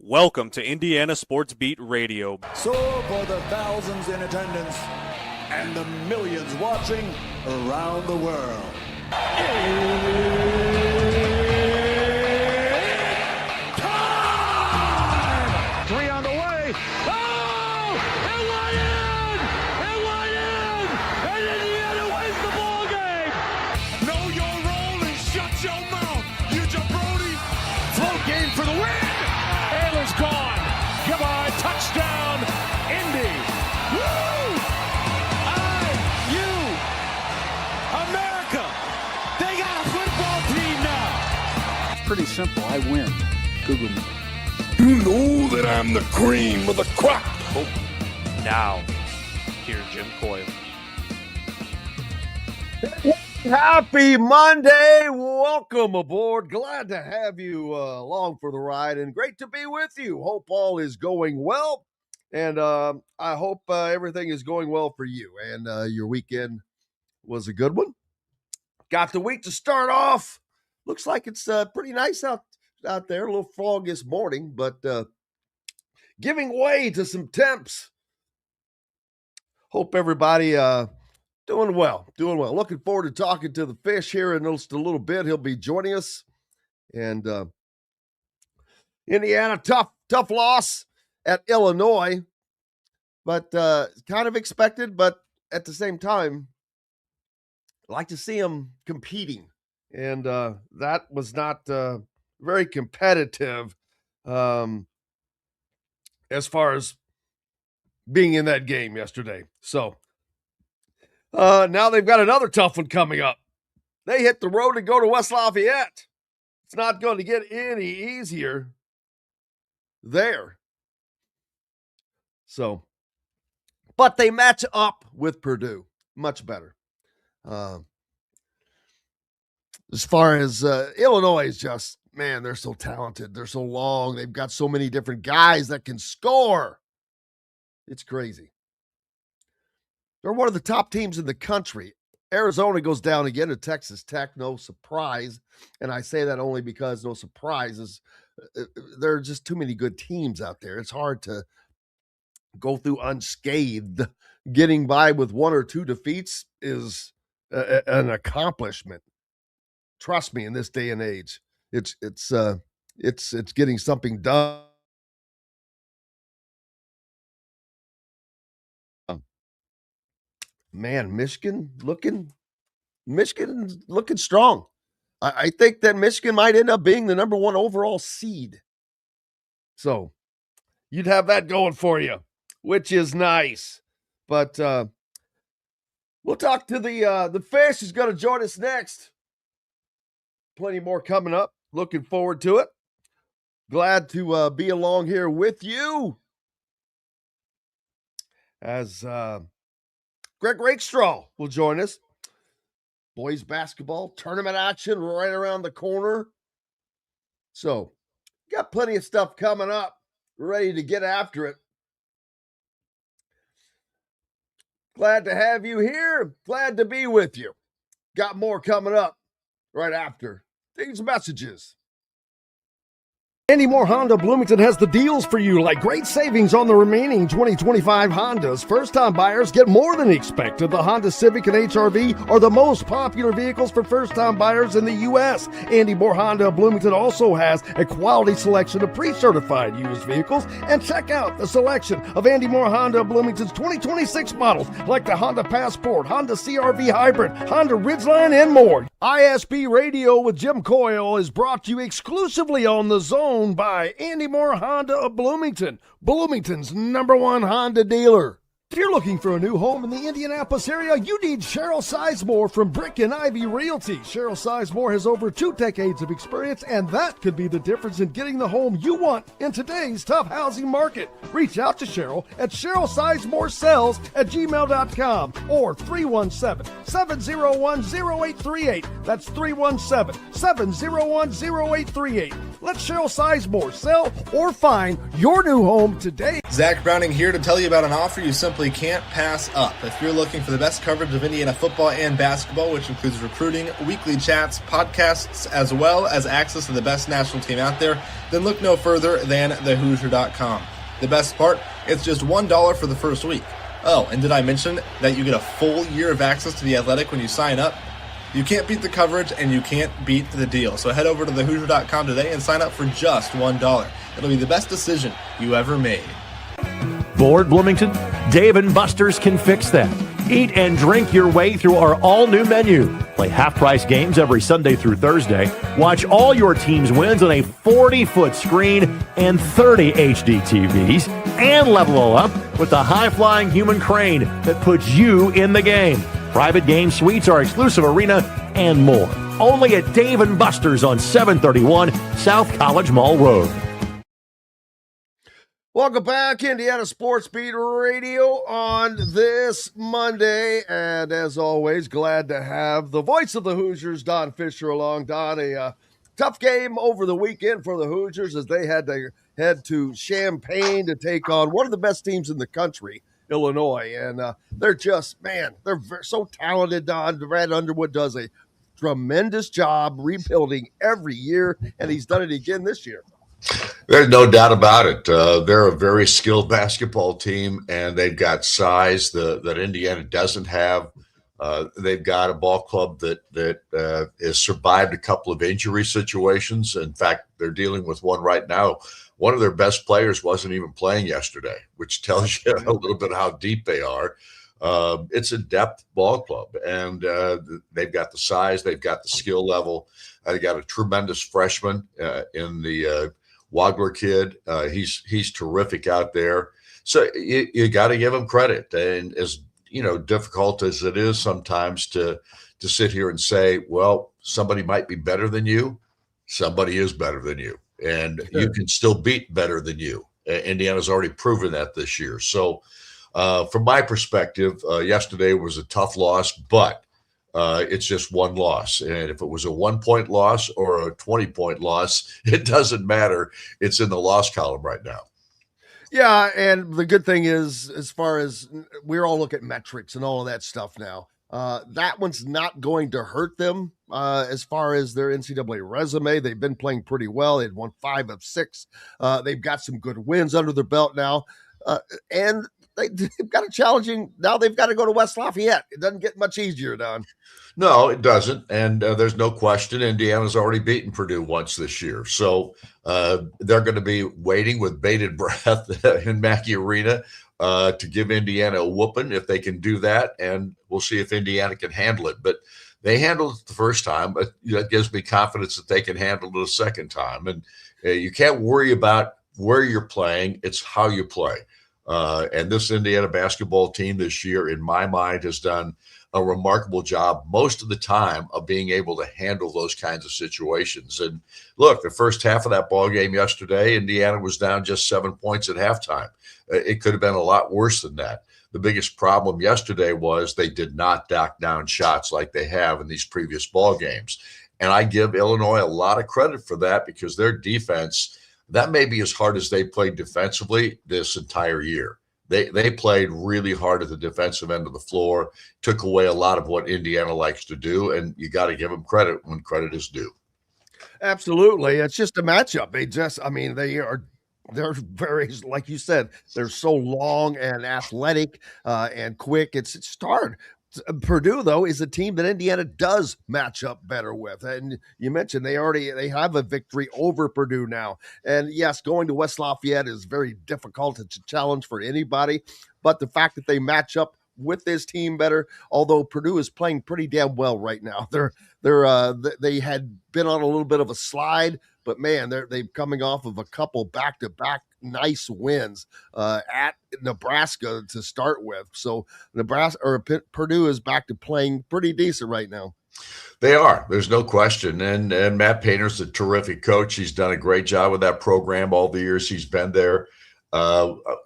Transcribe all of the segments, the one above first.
Welcome to Indiana Sports Beat Radio. So for the thousands in attendance and the millions watching around the world. Time! Three on the way. Oh! It went in! It went in! And Indiana wins the ball game! Know your role and shut your mouth, you jabroni! Float game for the win! Ayler's gone. Goodbye. Touchdown, Indy. Woo! IU America. They got a football team now. It's pretty simple. I win. Google me. You know that I'm the cream of the crop. Oh, now, here's Jim Coyle. Happy Monday. Welcome aboard. Glad to have you along for the ride and great to be with you. Hope all is going well. And I hope everything is going well for you. And your weekend was a good one. Got the week to start off. Looks like it's pretty nice out there. A little fog this morning, but giving way to some temps. Hope everybody doing well. Looking forward to talking to the Fish here in just a little bit. He'll be joining us. And Indiana, tough loss at Illinois, but kind of expected. But at the same time, I like to see them competing. And that was not very competitive as far as being in that game yesterday. So, now they've got another tough one coming up. They hit the road to go to West Lafayette. It's not going to get any easier there. So, but they match up with Purdue much better. As far as Illinois is just, man, they're so talented. They're so long. They've got so many different guys that can score. It's crazy. They're one of the top teams in the country. Arizona goes down again to Texas Tech. No surprise. And I say that only because no surprises. There are just too many good teams out there. It's hard to go through unscathed. Getting by with one or two defeats is an accomplishment. Trust me, in this day and age, it's getting something done. Man, Michigan looking strong. I think that Michigan might end up being the number one overall seed. So you'd have that going for you, which is nice. But we'll talk to the Fish who's going to join us next. Plenty more coming up. Looking forward to it. Glad to be along here with you. As Greg Rakestraw will join us. Boys basketball tournament action right around the corner. So, got plenty of stuff coming up. Ready to get after it. Glad to have you here. Glad to be with you. Got more coming up right after these messages. Andy Moore Honda Bloomington has the deals for you, like great savings on the remaining 2025 Hondas. First-time buyers get more than expected. The Honda Civic and HR-V are the most popular vehicles for first-time buyers in the U.S. Andy Moore Honda Bloomington also has a quality selection of pre-certified used vehicles. And check out the selection of Andy Moore Honda Bloomington's 2026 models, like the Honda Passport, Honda CR-V Hybrid, Honda Ridgeline, and more. ISB Radio with Jim Coyle is brought to you exclusively on The Zone by Andy Moore Honda of Bloomington, Bloomington's #1 Honda dealer. If you're looking for a new home in the Indianapolis area, you need Cheryl Sizemore from Brick and Ivy Realty. Cheryl Sizemore has over 2 decades of experience, and that could be the difference in getting the home you want in today's tough housing market. Reach out to Cheryl at CherylSizemoreSells@gmail.com or 317-701-0838. That's 317-701-0838. Let Cheryl Sizemore sell or find your new home today. Zach Browning here to tell you about an offer you simply simply can't pass up. If you're looking for the best coverage of Indiana football and basketball, which includes recruiting, weekly chats, podcasts, as well as access to the best national team out there, then look no further than thehoosier.com. The best part, it's just $1 for the first week. Oh, and did I mention that you get a full year of access to The Athletic when you sign up? You can't beat the coverage, and you can't beat the deal. So head over to thehoosier.com today and sign up for just $1. It'll be the best decision you ever made. Bored, Bloomington? Dave & Buster's can fix that. Eat and drink your way through our all-new menu. Play half-price games every Sunday through Thursday. Watch all your team's wins on a 40-foot screen and 30 HD TVs. And level up with the high-flying human crane that puts you in the game. Private game suites, our exclusive arena, and more. Only at Dave & Buster's on 731 South College Mall Road. Welcome back, Indiana Sports Beat Radio on this Monday. And as always, glad to have the voice of the Hoosiers, Don Fischer, along. Don, a tough game over the weekend for the Hoosiers as they had to head to Champaign to take on one of the best teams in the country, Illinois. And they're just, man, they're so talented, Don. Brad Underwood does a tremendous job rebuilding every year, and he's done it again this year. There's no doubt about it. They're a very skilled basketball team, and they've got size that Indiana doesn't have. They've got a ball club that has survived a couple of injury situations. In fact, they're dealing with one right now. One of their best players wasn't even playing yesterday, which tells you a little bit how deep they are. It's a depth ball club, and they've got the size, they've got the skill level. They got a tremendous freshman in the Wagler kid. He's terrific out there. So you got to give him credit. And as difficult as it is sometimes to sit here and say, well, somebody might be better than you. Somebody is better than you, and you can still beat better than you. Indiana's already proven that this year. So from my perspective, yesterday was a tough loss, but it's just one loss. And if it was a 1-point loss or a 20-point loss, it doesn't matter. It's in the loss column right now. Yeah, and the good thing is, as far as we're all looking at metrics and all of that stuff now, that one's not going to hurt them as far as their NCAA resume. They've been playing pretty well. They'd won 5 of 6. They've got some good wins under their belt now. And they've got a challenging, now they've got to go to West Lafayette. It doesn't get much easier, Don. No, it doesn't. And there's no question Indiana's already beaten Purdue once this year. So they're going to be waiting with bated breath in Mackey Arena to give Indiana a whooping if they can do that. And we'll see if Indiana can handle it. But they handled it the first time, but that gives me confidence that they can handle it a second time. And you can't worry about where you're playing. It's how you play. And this Indiana basketball team this year, in my mind, has done a remarkable job most of the time of being able to handle those kinds of situations. And look, the first half of that ball game yesterday, Indiana was down just 7 points at halftime. It could have been a lot worse than that. The biggest problem yesterday was they did not knock down shots like they have in these previous ball games. And I give Illinois a lot of credit for that, because their defense, that may be as hard as they played defensively this entire year. They played really hard at the defensive end of the floor, took away a lot of what Indiana likes to do, and you got to give them credit when credit is due. Absolutely. It's just a matchup. They're very, like you said, they're so long and athletic and quick. It's hard. Purdue, though, is a team that Indiana does match up better with. And you mentioned they have a victory over Purdue now. And yes, going to West Lafayette is very difficult. It's a challenge for anybody. But the fact that they match up with this team better, although Purdue is playing pretty damn well right now. They had been on a little bit of a slide, but man, they're coming off of a couple back-to-back nice wins at Nebraska to start with. So Purdue is back to playing pretty decent right now. They are. There's no question. And Matt Painter's a terrific coach. He's done a great job with that program all the years he's been there.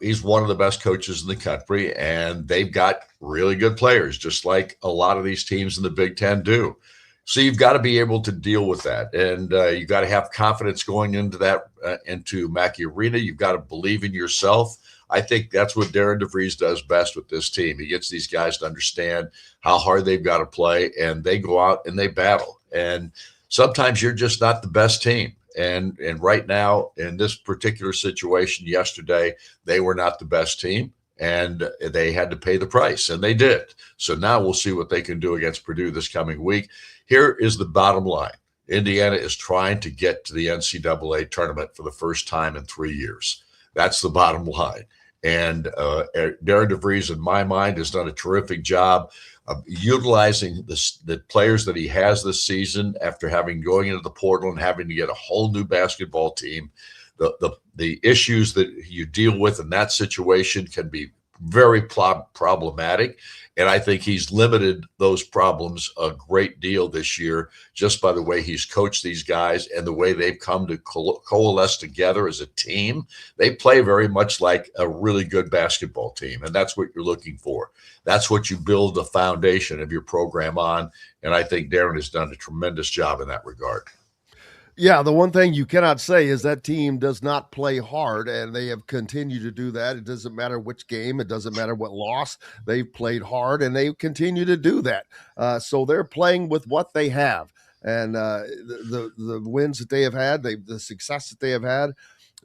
He's one of the best coaches in the country, and they've got really good players, just like a lot of these teams in the Big Ten do. So you've got to be able to deal with that, and you got to have confidence going into that into Mackey Arena. You've got to believe in yourself. I think that's what Darren DeVries does best with this team. He gets these guys to understand how hard they've got to play, and they go out and they battle. And sometimes you're just not the best team. And right now, in this particular situation yesterday, they were not the best team, and they had to pay the price, and they did. So now we'll see what they can do against Purdue this coming week. Here is the bottom line. Indiana is trying to get to the NCAA tournament for the first time in 3 years. That's the bottom line. And Darren DeVries, in my mind, has done a terrific job of utilizing the players that he has this season after having going into the portal and having to get a whole new basketball team. The issues that you deal with in that situation can be very problematic. And I think he's limited those problems a great deal this year just by the way he's coached these guys and the way they've come to coalesce together as a team. They play very much like a really good basketball team, and that's what you're looking for. That's what you build the foundation of your program on, and I think Darren has done a tremendous job in that regard. Yeah, the one thing you cannot say is that team does not play hard, and they have continued to do that. It doesn't matter which game. It doesn't matter what loss. They've played hard, and they continue to do that. So they're playing with what they have. And the wins that they have had, the success that they have had,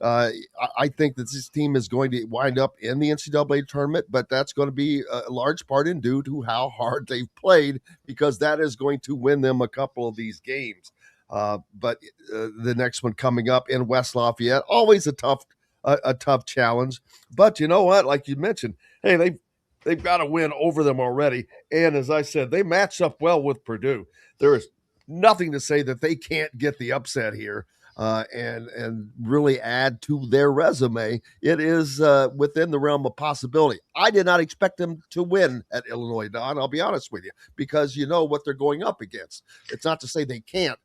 I think that this team is going to wind up in the NCAA tournament, but that's going to be a large part in due to how hard they've played, because that is going to win them a couple of these games. But the next one coming up in West Lafayette, always a tough challenge. But you know what? Like you mentioned, hey, they've got to win over them already. And as I said, they match up well with Purdue. There is nothing to say that they can't get the upset here and really add to their resume. It is within the realm of possibility. I did not expect them to win at Illinois, Don. I'll be honest with you, because you know what they're going up against. It's not to say they can't.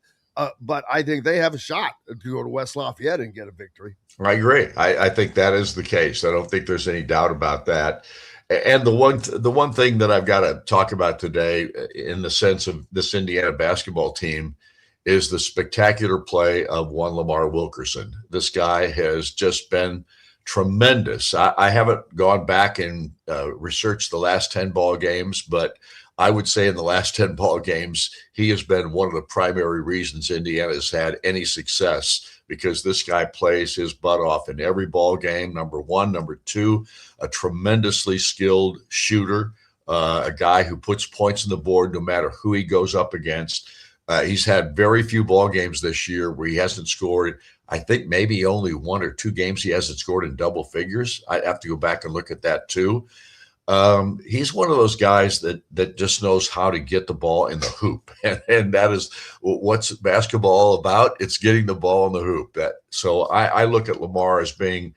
But I think they have a shot to go to West Lafayette and get a victory. I agree. I think that is the case. I don't think there's any doubt about that. And the one thing that I've got to talk about today in the sense of this Indiana basketball team is the spectacular play of one Lamar Wilkerson. This guy has just been tremendous. I haven't gone back and researched the last 10 ball games, but I would say in the last 10 ball games, he has been one of the primary reasons Indiana has had any success, because this guy plays his butt off in every ball game. Number one. Number two, a tremendously skilled shooter, a guy who puts points on the board no matter who he goes up against. He's had very few ball games this year where he hasn't scored. I think maybe only 1 or 2 games he hasn't scored in double figures. I have to go back and look at that too. He's one of those guys that just knows how to get the ball in the hoop. And that is what's basketball all about. It's getting the ball in the hoop. So I look at Lamar as being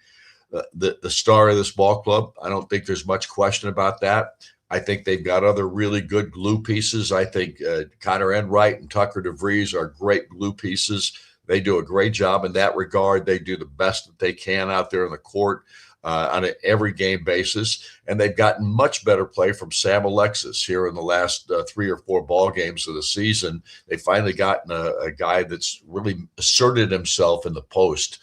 the star of this ball club. I don't think there's much question about that. I think they've got other really good glue pieces. I think Connor Enright and Tucker DeVries are great glue pieces. They do a great job in that regard. They do the best that they can out there on the court. On an every game basis, and they've gotten much better play from Sam Alexis here in the last 3 or 4 ball games of the season. They finally gotten a guy that's really asserted himself in the post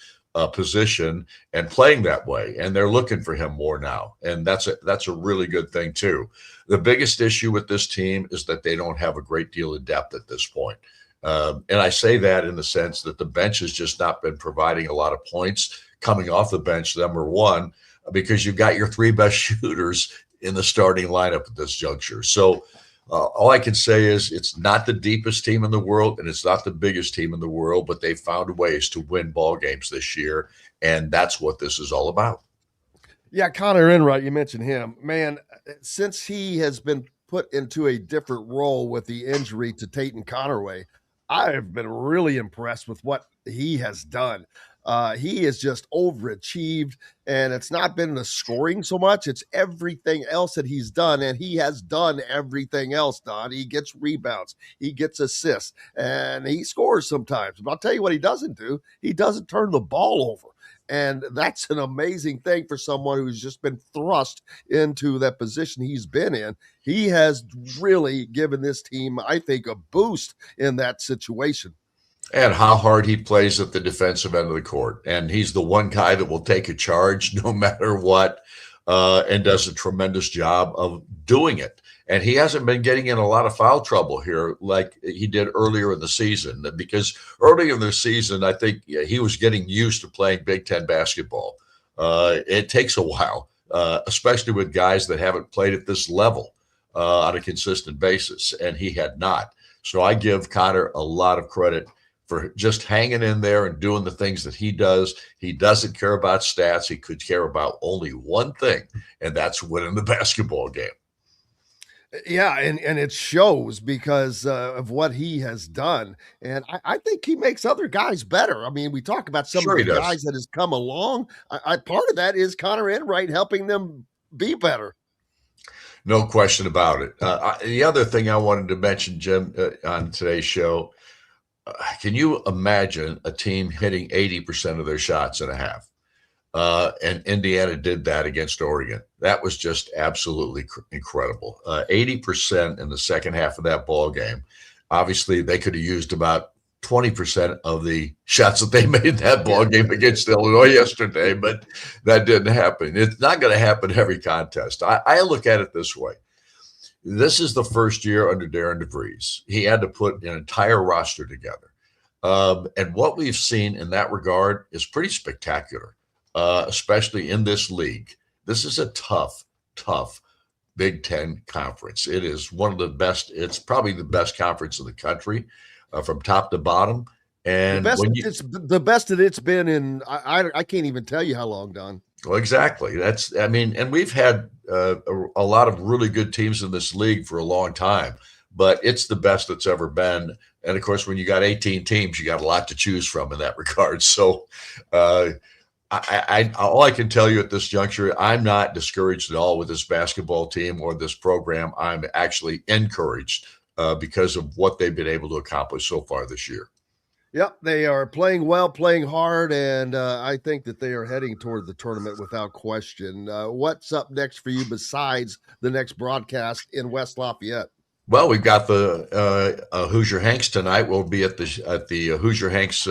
position and playing that way, and they're looking for him more now, and that's a really good thing too. The biggest issue with this team is that they don't have a great deal of depth at this point. And I say that in the sense that the bench has just not been providing a lot of points coming off the bench, number one, because you've got your 3 best shooters in the starting lineup at this juncture. So all I can say is it's not the deepest team in the world and it's not the biggest team in the world, but they found ways to win ball games this year, and that's what this is all about. Yeah, Connor Enright, you mentioned him. Man, since he has been put into a different role with the injury to Tatum Connerway, I have been really impressed with what he has done. He has just overachieved, and it's not been the scoring so much. It's everything else that he's done, and he has done everything else, Don. He gets rebounds, he gets assists, and he scores sometimes. But I'll tell you what he doesn't do. He doesn't turn the ball over. And that's an amazing thing for someone who's just been thrust into that position he's been in. He has really given this team, I think, a boost in that situation. And how hard he plays at the defensive end of the court. And he's the one guy that will take a charge no matter what, and does a tremendous job of doing it. And he hasn't been getting in a lot of foul trouble here like he did earlier in the season, because earlier in the season, I think he was getting used to playing Big Ten basketball. It takes a while, especially with guys that haven't played at this level on a consistent basis, and he had not. So I give Connor a lot of credit for just hanging in there and doing the things that he does. He doesn't care about stats. He could care about only one thing, and that's winning the basketball game. Yeah, and it shows because of what he has done. And I think he makes other guys better. I mean, we talk about some of the guys that has come along. Part of that is Connor Enright helping them be better. No question about it. The other thing I wanted to mention, Jim, on today's show, can you imagine a team hitting 80% of their shots in a half? And Indiana did that against Oregon. That was just absolutely incredible. 80% in the second half of that ball game. Obviously, they could have used about 20% of the shots that they made in that ball game against Illinois yesterday, but that didn't happen. It's not going to happen every contest. I look at it this way. This is the first year under Darren DeVries. He had to put an entire roster together. And what we've seen in that regard is pretty spectacular. Especially in this league. This is a tough Big Ten conference. It is one of the best. It's probably the best conference in the country from top to bottom. And it's the best that it's been in, I can't even tell you how long, Don. Well, exactly. And we've had a lot of really good teams in this league for a long time, but it's the best that's ever been. And of course, when you got 18 teams, you got a lot to choose from in that regard. So, all I can tell you at this juncture, I'm not discouraged at all with this basketball team or this program. I'm actually encouraged because of what they've been able to accomplish so far this year. Yep, they are playing well, playing hard, and I think that they are heading toward the tournament without question. What's up next for you besides the next broadcast in West Lafayette? Well, we've got the Hoosier Hanks tonight. We'll be at the Hoosier Hanks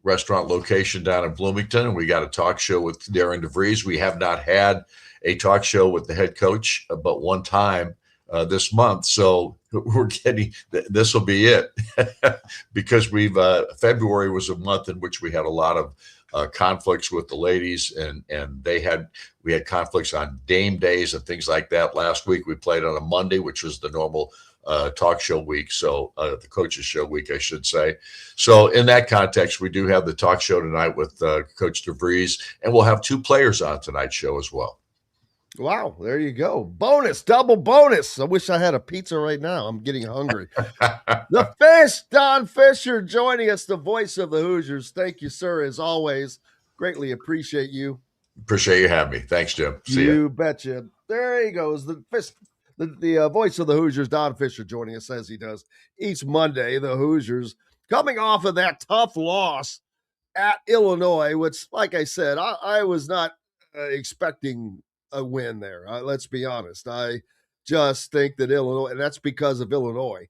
restaurant location down in Bloomington, and we got a talk show with Darren DeVries. We have not had a talk show with the head coach but one time this month, so we're getting this will be it because February was a month in which we had a lot of conflicts with the ladies, and we had conflicts on Dame days and things like that. Last week we played on a Monday, which was the normal talk show week, so the coaches show week, I should say. So in that context, we do have the talk show tonight with Coach DeVries, and we'll have two players on tonight's show as well. Wow, there you go. Bonus, double bonus. I wish I had a pizza right now. I'm getting hungry. The Fish, Don Fischer, joining us, the voice of the Hoosiers. Thank you, sir, as always. Greatly appreciate you. Appreciate you having me. Thanks, Jim. See you. betcha. There he goes. The voice of the Hoosiers, Don Fischer, joining us as he does each Monday. The Hoosiers coming off of that tough loss at Illinois, which, like I said, I was not expecting a win there. Let's be honest. I just think that Illinois, and that's because of Illinois.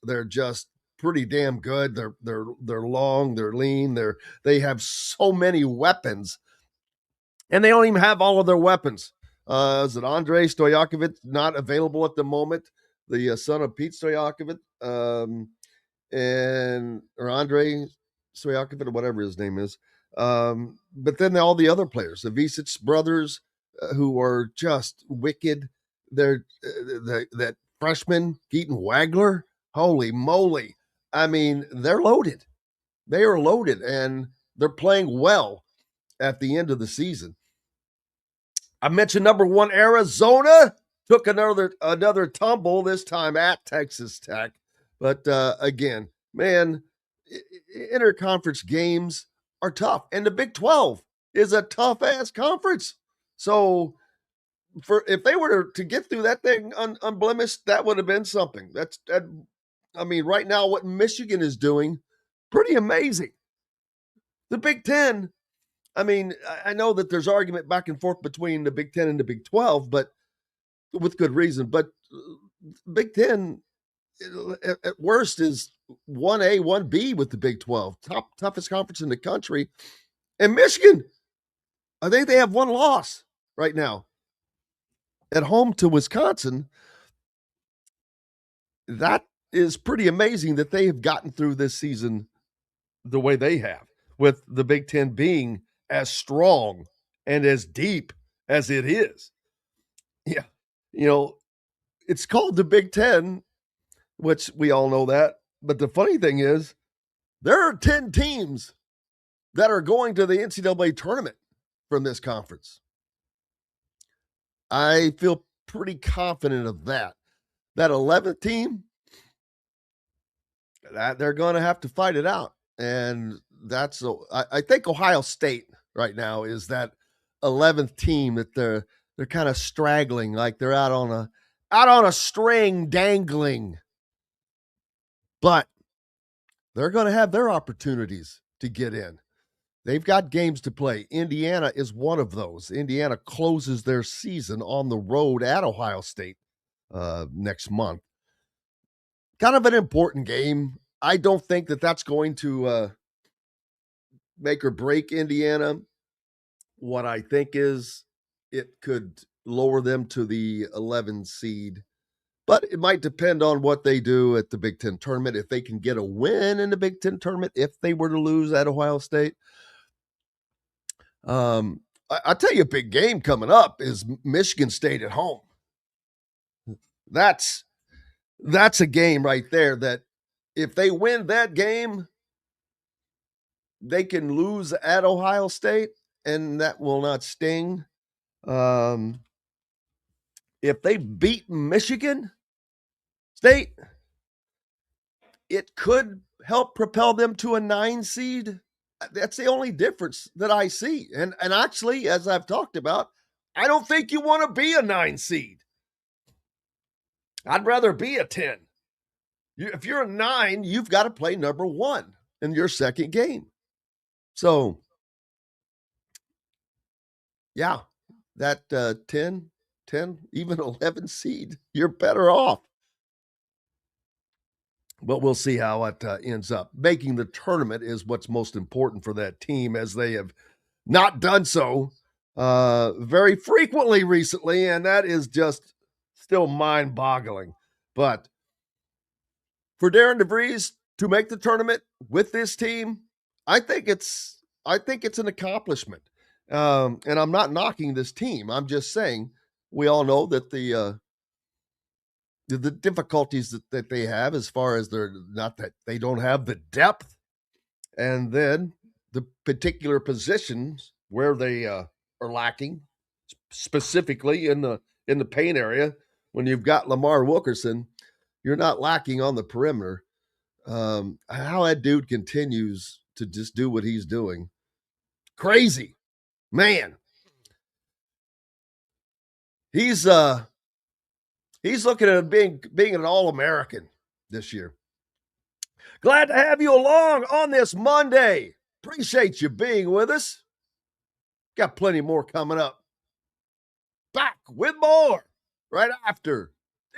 They're just pretty damn good. They're long, they're lean, they have so many weapons, and they don't even have all of their weapons. Is it Andre Stojakovic not available at the moment? The son of Pete Stojakovic, or Andre Stojakovic, or whatever his name is. But then all the other players, the Visic brothers, who are just wicked. They're that freshman Keaton Wagler. Holy moly! I mean, they're loaded. They are loaded, and they're playing well at the end of the season. I mentioned number one, Arizona took another tumble, this time at Texas Tech. But again, man, interconference games are tough, and the Big 12 is a tough-ass conference. So if they were to get through that thing unblemished, that would have been something. Right now, what Michigan is doing, pretty amazing. The Big Ten, I mean, I know that there's argument back and forth between the Big Ten and the Big 12, but with good reason. But Big Ten, at worst, is 1A, 1B with the Big 12, toughest conference in the country. And Michigan, I think they have one loss right now at home to Wisconsin. That is pretty amazing that they have gotten through this season the way they have, with the Big Ten being as strong and as deep as it is. Yeah. You know, it's called the Big Ten, which we all know that. But the funny thing is, there are 10 teams that are going to the NCAA tournament from this conference. I feel pretty confident of that. That 11th team, that they're going to have to fight it out. And that's, I think Ohio State right now is that 11th team that they're kind of straggling, like they're out on a string dangling. But they're going to have their opportunities to get in. They've got games to play. Indiana is one of those. Indiana closes their season on the road at Ohio State next month. Kind of an important game. I don't think that that's going to make or break Indiana. What I think is it could lower them to the 11 seed. But it might depend on what they do at the Big Ten tournament. If they can get a win in the Big Ten tournament, if they were to lose at Ohio State. I'll tell you, a big game coming up is Michigan State at home. That's a game right there that if they win that game, they can lose at Ohio State, and that will not sting. If they beat Michigan State, it could help propel them to a 9 seed. That's the only difference that I see. And actually, as I've talked about, I don't think you want to be a 9 seed. I'd rather be a 10. If you're a 9, you've got to play number 1 in your second game. So, yeah, that 10, even 11 seed, you're better off. But we'll see how it ends up. Making the tournament is what's most important for that team, as they have not done so very frequently recently, and that is just still mind-boggling. But for Darren DeVries to make the tournament with this team, I think it's an accomplishment. And I'm not knocking this team. I'm just saying we all know that the difficulties that they have, as far as they're not that they don't have the depth, and then the particular positions where they are lacking, specifically in the paint area. When you've got Lamar Wilkerson, you're not lacking on the perimeter. How that dude continues to just do what he's doing, crazy, man. He's looking at being an All-American this year. Glad to have you along on this Monday. Appreciate you being with us. Got plenty more coming up. Back with more right after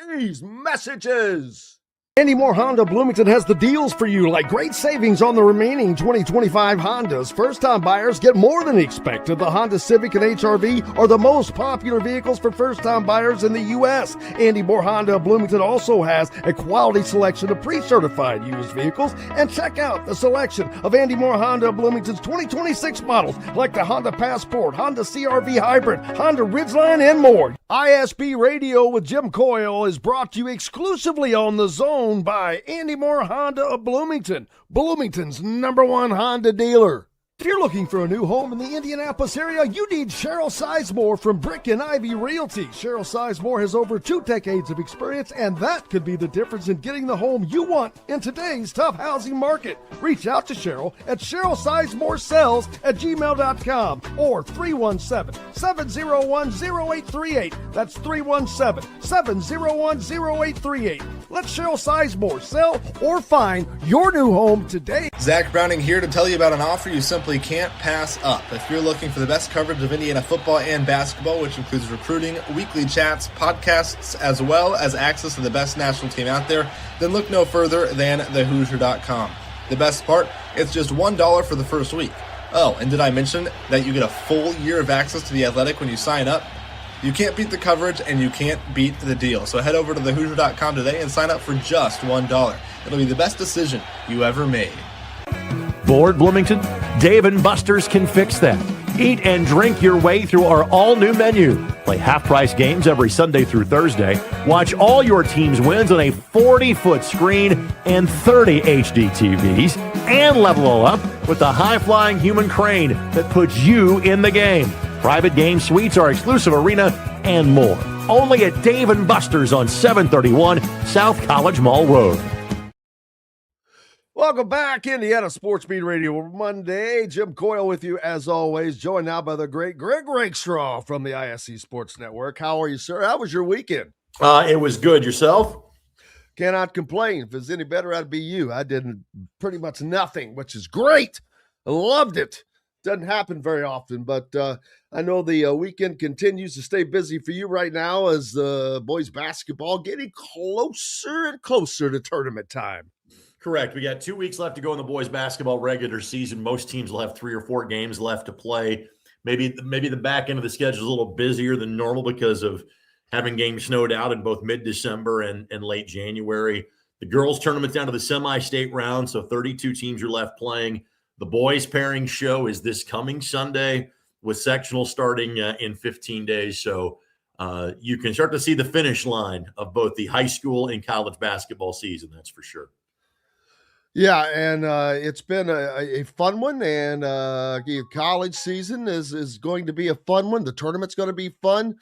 these messages. Andy Moore Honda Bloomington has the deals for you, like great savings on the remaining 2025 Hondas. First-time buyers get more than expected. The Honda Civic and HR-V are the most popular vehicles for first-time buyers in the U.S. Andy Moore Honda Bloomington also has a quality selection of pre-certified used vehicles. And check out the selection of Andy Moore Honda Bloomington's 2026 models, like the Honda Passport, Honda CR-V Hybrid, Honda Ridgeline, and more. ISB Radio with Jim Coyle is brought to you exclusively on The Zone by Andy Moore Honda of Bloomington, Bloomington's #1 Honda dealer. If you're looking for a new home in the Indianapolis area, you need Cheryl Sizemore from Brick and Ivy Realty. Cheryl Sizemore has over 2 decades of experience, and that could be the difference in getting the home you want in today's tough housing market. Reach out to Cheryl at CherylSizemore@gmail.com or 317-701-0838. That's 317-701-0838. Let Cheryl Sizemore sell or find your new home today. Zach Browning here to tell you about an offer you simply simply can't pass up. If you're looking for the best coverage of Indiana football and basketball, which includes recruiting, weekly chats, podcasts, as well as access to the best national team out there, then look no further than thehoosier.com. The best part, it's just $1 for the first week. Oh, and did I mention that you get a full year of access to The Athletic when you sign up? You can't beat the coverage, and you can't beat the deal. So head over to thehoosier.com today and sign up for just $1. It'll be the best decision you ever made. Bored, Bloomington? Dave and Buster's can fix that. Eat and drink your way through our all-new menu. Play half-price games every Sunday through Thursday. Watch all your team's wins on a 40-foot screen and 30 HD TVs. And level all up with the high-flying human crane that puts you in the game. Private game suites, our exclusive arena, and more. Only at Dave & Buster's on 731 South College Mall Road. Welcome back, Indiana Sports Beat Radio Monday. Jim Coyle with you as always, joined now by the great Greg Rakestraw from the ISC Sports Network. How are you, sir? How was your weekend? It was good. Yourself? Cannot complain. If it's any better, I'd be you. I did pretty much nothing, which is great. I loved it. Doesn't happen very often, but I know the weekend continues to stay busy for you right now as the boys basketball getting closer and closer to tournament time. Correct. We got 2 weeks left to go in the boys basketball regular season. Most teams will have 3 or 4 games left to play. Maybe the back end of the schedule is a little busier than normal because of having games snowed out in both mid-December and late January. The girls tournament's down to the semi-state round, so 32 teams are left playing. The boys pairing show is this coming Sunday with sectional starting in 15 days. So you can start to see the finish line of both the high school and college basketball season, that's for sure. Yeah, and it's been a fun one, and the college season is going to be a fun one. The tournament's going to be fun.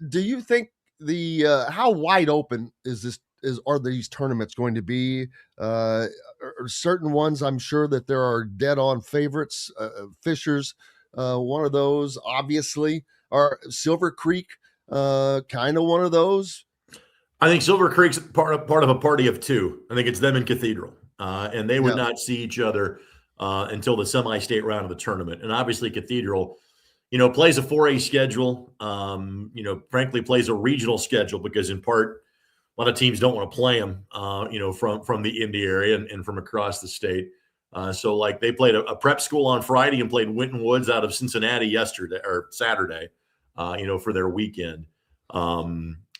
Do you think how wide open are these tournaments going to be? Certain ones, I'm sure that there are dead-on favorites. Fischer's one of those, obviously. Are Silver Creek kind of one of those? I think Silver Creek's part of a party of two. I think it's them and Cathedral, and they would not see each other until the semi-state round of the tournament. And obviously, Cathedral, plays a 4A schedule. Frankly, plays a regional schedule because, in part, a lot of teams don't want to play them. From the Indy area and from across the state. So they played a prep school on Friday and played Winton Woods out of Cincinnati Saturday. For their weekend.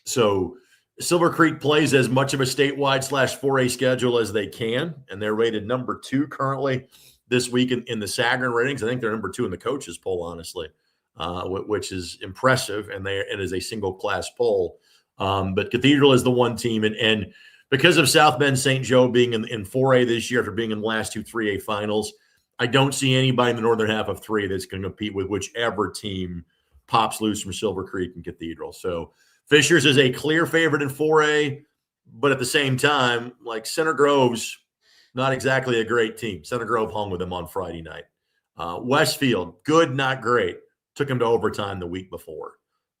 So Silver Creek plays as much of a statewide /4A schedule as they can, and they're rated number 2 currently this week in the Sagarin ratings. I think they're number 2 in the coaches poll, honestly, which is impressive, and it is a single-class poll. But Cathedral is the one team, and because of South Bend St. Joe being in 4A this year after being in the last 2 3A finals, I don't see anybody in the northern half of 3 that's going to compete with whichever team pops loose from Silver Creek and Cathedral. So Fischer's is a clear favorite in 4A, but at the same time, Center Grove's not exactly a great team. Center Grove hung with them on Friday night. Westfield, good, not great. Took them to overtime the week before.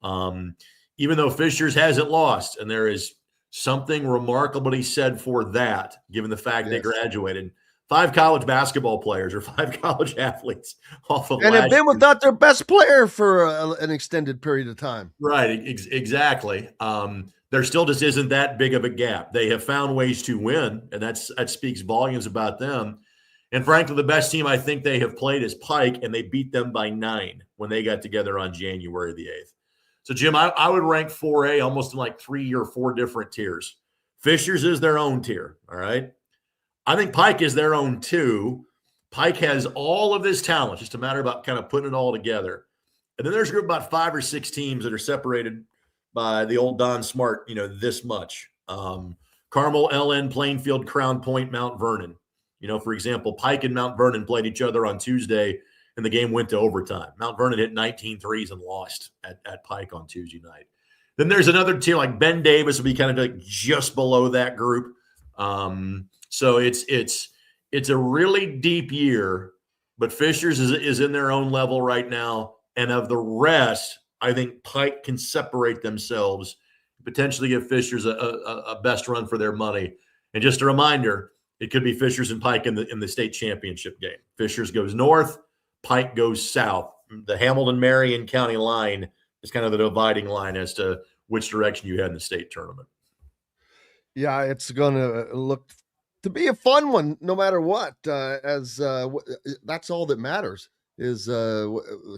Even though Fischer's hasn't lost, and there is something remarkably said for that, given the fact they graduated 5 college basketball players or 5 college athletes off of and have been without their best player for an extended period of time. Right, exactly. There still just isn't that big of a gap. They have found ways to win, and that speaks volumes about them. And frankly, the best team I think they have played is Pike, and they beat them by 9 when they got together on January the 8th. So, Jim, I would rank 4A almost in 3 or 4 different tiers. Fischer's is their own tier, all right? I think Pike is their own too. Pike has all of this talent, just a matter about kind of putting it all together. And then there's a group of about 5 or 6 teams that are separated by the old Don Smart, this much. Carmel, LN, Plainfield, Crown Point, Mount Vernon. For example, Pike and Mount Vernon played each other on Tuesday, and the game went to overtime. Mount Vernon hit 19 threes and lost at Pike on Tuesday night. Then there's another tier like Ben Davis will be kind of just below that group. So it's a really deep year, but Fischer's is in their own level right now. And of the rest, I think Pike can separate themselves, potentially give Fischer's a best run for their money. And just a reminder, It could be Fishers and Pike in the state championship game. Fishers goes north, Pike goes south. The Hamilton-Marion County line is kind of the dividing line as to which direction you head in the state tournament. Yeah, it's going to look to be a fun one, no matter what. That's all that matters is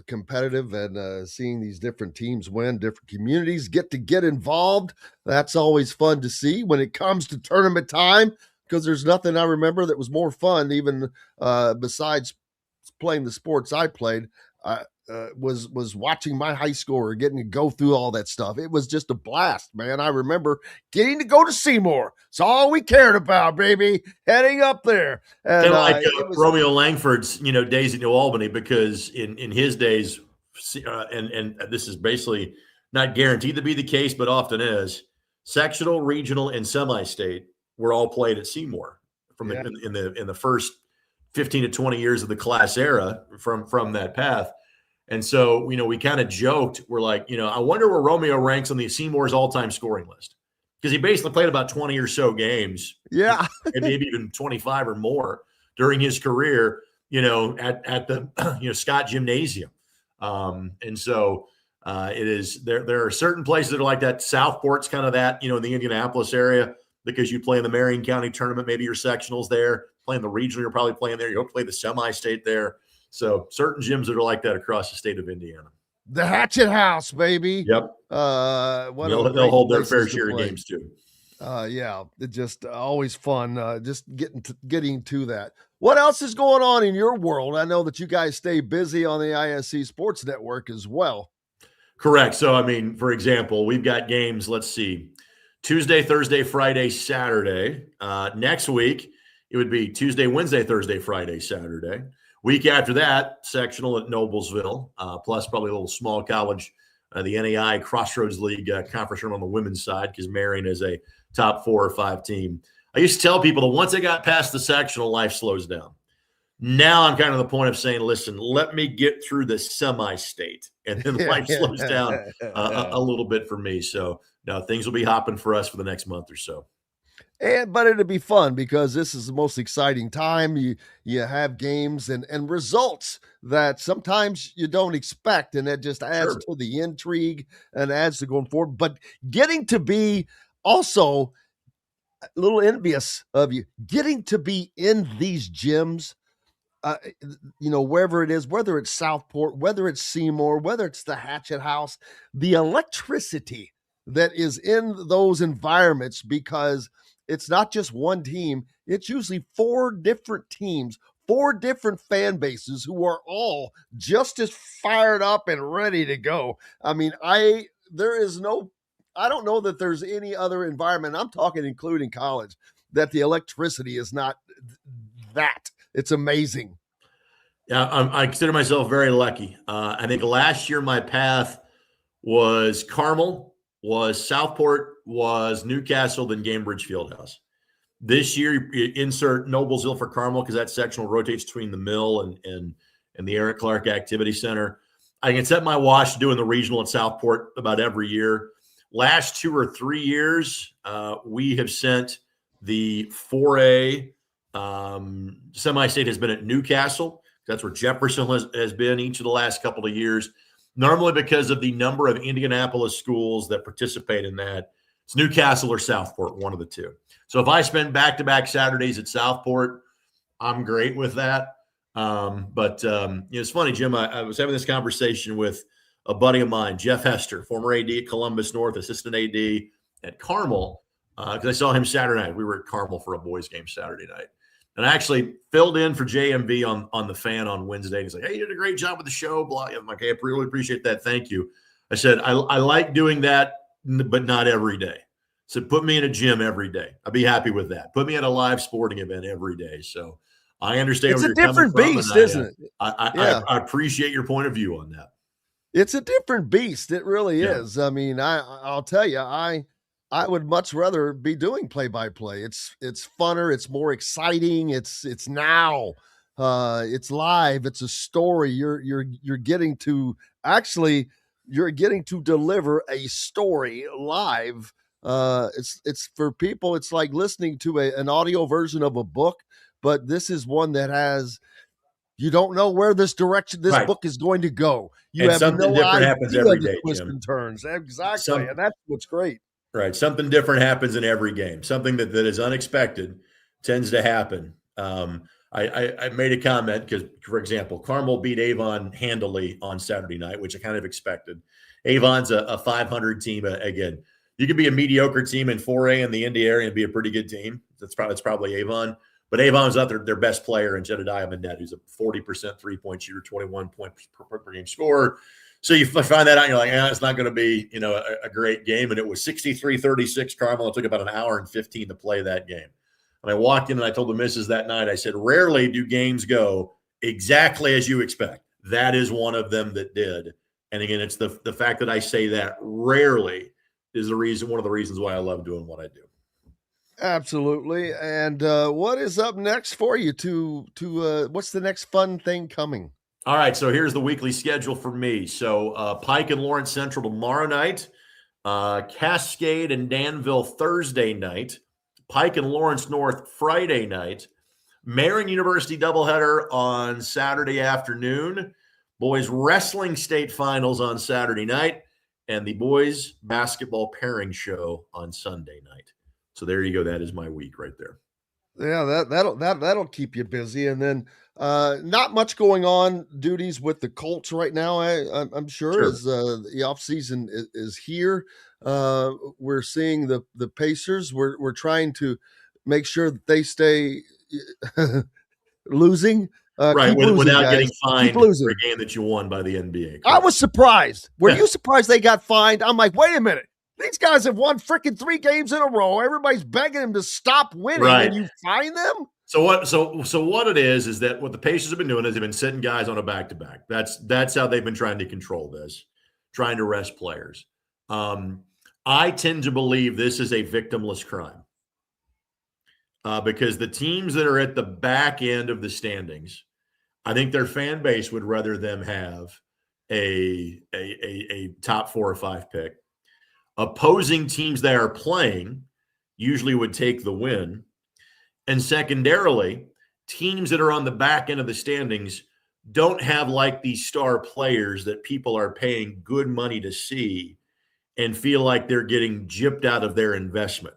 competitive and seeing these different teams win, different communities get involved. That's always fun to see when it comes to tournament time, because there's nothing I remember that was more fun, even besides playing the sports I played. Was watching my high score, getting to go through all that stuff. It was just a blast, man. I remember getting to go to Seymour. It's all we cared about, baby. Heading up there. And, kind of like Romeo Langford's, days at New Albany, because in his days, and this is basically not guaranteed to be the case, but often is, sectional, regional, and semi-state were all played at Seymour in the first 15 to 20 years of the class era from that path. And so, we kind of joked, we're like, I wonder where Romeo ranks on the Seymour's all-time scoring list, because he basically played about 20 or so games. Yeah. And maybe even 25 or more during his career, at the, Scott Gymnasium. And so it is, there are certain places that are like that. Southport's kind of that, in the Indianapolis area, because you play in the Marion County tournament, maybe your sectionals there, playing the regional, you're probably playing there. You hope to play the semi-state there. So certain gyms that are like that across the state of Indiana. The Hatchet House, baby. Yep. They'll hold their fair share of games too. Yeah, it just always fun. Just getting to that. What else is going on in your world? I know that you guys stay busy on the ISC Sports Network as well. Correct. So, for example, we've got games. Let's see, Tuesday, Thursday, Friday, Saturday. Next week, it would be Tuesday, Wednesday, Thursday, Friday, Saturday. Week after that, sectional at Noblesville, plus probably a little small college, the NAI Crossroads League conference room on the women's side, because Marion is a top 4 or 5 team. I used to tell people that once they got past the sectional, life slows down. Now I'm kind of the point of saying, listen, let me get through the semi-state, and then life slows down a little bit for me. So now things will be hopping for us for the next month or so. But it'll be fun, because this is the most exciting time. You have games and results that sometimes you don't expect, and that just adds to the intrigue and adds to going forward. But getting to be also a little envious of you, getting to be in these gyms, wherever it is, whether it's Southport, whether it's Seymour, whether it's the Hatchet House, the electricity that is in those environments, because it's not just one team. It's usually 4 different teams, 4 different fan bases who are all just as fired up and ready to go. I don't know that there's any other environment, I'm talking including college, that the electricity is not that. It's amazing. Yeah, I consider myself very lucky. I think last year my path was Carmel, was Southport, was Newcastle, then Cambridge Fieldhouse. This year, you insert Noblesville for Carmel, because that sectional rotates between the Mill and the Eric Clark Activity Center. I can set my watch doing the regional at Southport about every year. Last 2 or 3 years, we have sent the 4A semi-state has been at Newcastle. That's where Jefferson has been each of the last couple of years. Normally, because of the number of Indianapolis schools that participate in that, it's Newcastle or Southport, one of the two. So if I spend back-to-back Saturdays at Southport, I'm great with that. But it's funny, Jim, I was having this conversation with a buddy of mine, Jeff Hester, former AD at Columbus North, assistant AD at Carmel, because I saw him Saturday night. We were at Carmel for a boys' game Saturday night. And I actually filled in for JMV on the Fan on Wednesday. He's like, hey, you did a great job with the show. Blah. I'm like, hey, I really appreciate that. Thank you. I said, I like doing that, but not every day. I said, put me in a gym every day. I'd be happy with that. Put me at a live sporting event every day. So I understand. It's a different beast, isn't it? I appreciate your point of view on that. It's a different beast. It really is. I'll tell you, I would much rather be doing play-by-play. It's funner. It's more exciting. It's now. It's live. It's a story. You're getting to deliver a story live It's for people. It's like listening to an audio version of a book, but this is one that has. You don't know where this book is going to go. You have something no different idea happens every the day, twists Jim. and turns. Exactly, and that's what's great. Right. Something different happens in every game. Something that is unexpected tends to happen. I made a comment because, for example, Carmel beat Avon handily on Saturday night, which I kind of expected. Avon's a 500 team. Again, you could be a mediocre team in 4A in the Indy area and be a pretty good team. That's probably Avon. But Avon's out their best player in Jedediah Manette, who's a 40% three-point shooter, 21 points per game scorer. So you find that out, and you're like, it's not going to be, a great game. And it was 63-36 Carmel. It took about an hour and 15 to play that game. And I walked in and I told the missus that night, I said, rarely do games go exactly as you expect. That is one of them that did. And again, it's the fact that I say that rarely is one of the reasons why I love doing what I do. Absolutely. And what is up next for you? What's the next fun thing coming? All right, so here's the weekly schedule for me. So Pike and Lawrence Central tomorrow night, Cascade and Danville Thursday night, Pike and Lawrence North Friday night, Marion University doubleheader on Saturday afternoon, boys wrestling state finals on Saturday night, and the boys basketball pairing show on Sunday night. So there you go. That is my week right there. Yeah, that'll keep you busy. And then not much going on duties with the Colts right now. I'm sure as the off season is here. We're seeing the Pacers. We're trying to make sure that they stay losing. Right, without getting fined for losing. a game that you won by the NBA. I was surprised. Were you surprised they got fined? I'm like, wait a minute. These guys have won freaking 3 games in a row. Everybody's begging them to stop winning, and you fine them? So what it is that what the Pacers have been doing is they've been sitting guys on a back-to-back. That's how they've been trying to control this, trying to rest players. I tend to believe this is a victimless crime because the teams that are at the back end of the standings, I think their fan base would rather them have a top 4 or 5 pick. Opposing teams they are playing usually would take the win. And secondarily, teams that are on the back end of the standings don't have like these star players that people are paying good money to see and feel like they're getting gypped out of their investment,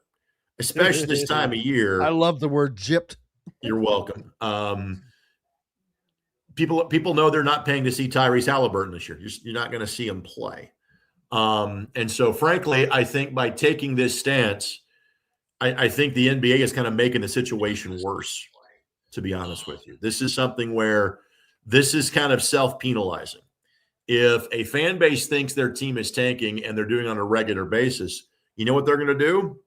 especially this time of year. I love the word gypped. You're welcome. People know they're not paying to see Tyrese Halliburton this year. You're not going to see him play. And so, frankly, I think by taking this stance, I think the NBA is kind of making the situation worse, to be honest with you. This is something where this is kind of self-penalizing. If a fan base thinks their team is tanking and they're doing it on a regular basis, you know what they're going to do?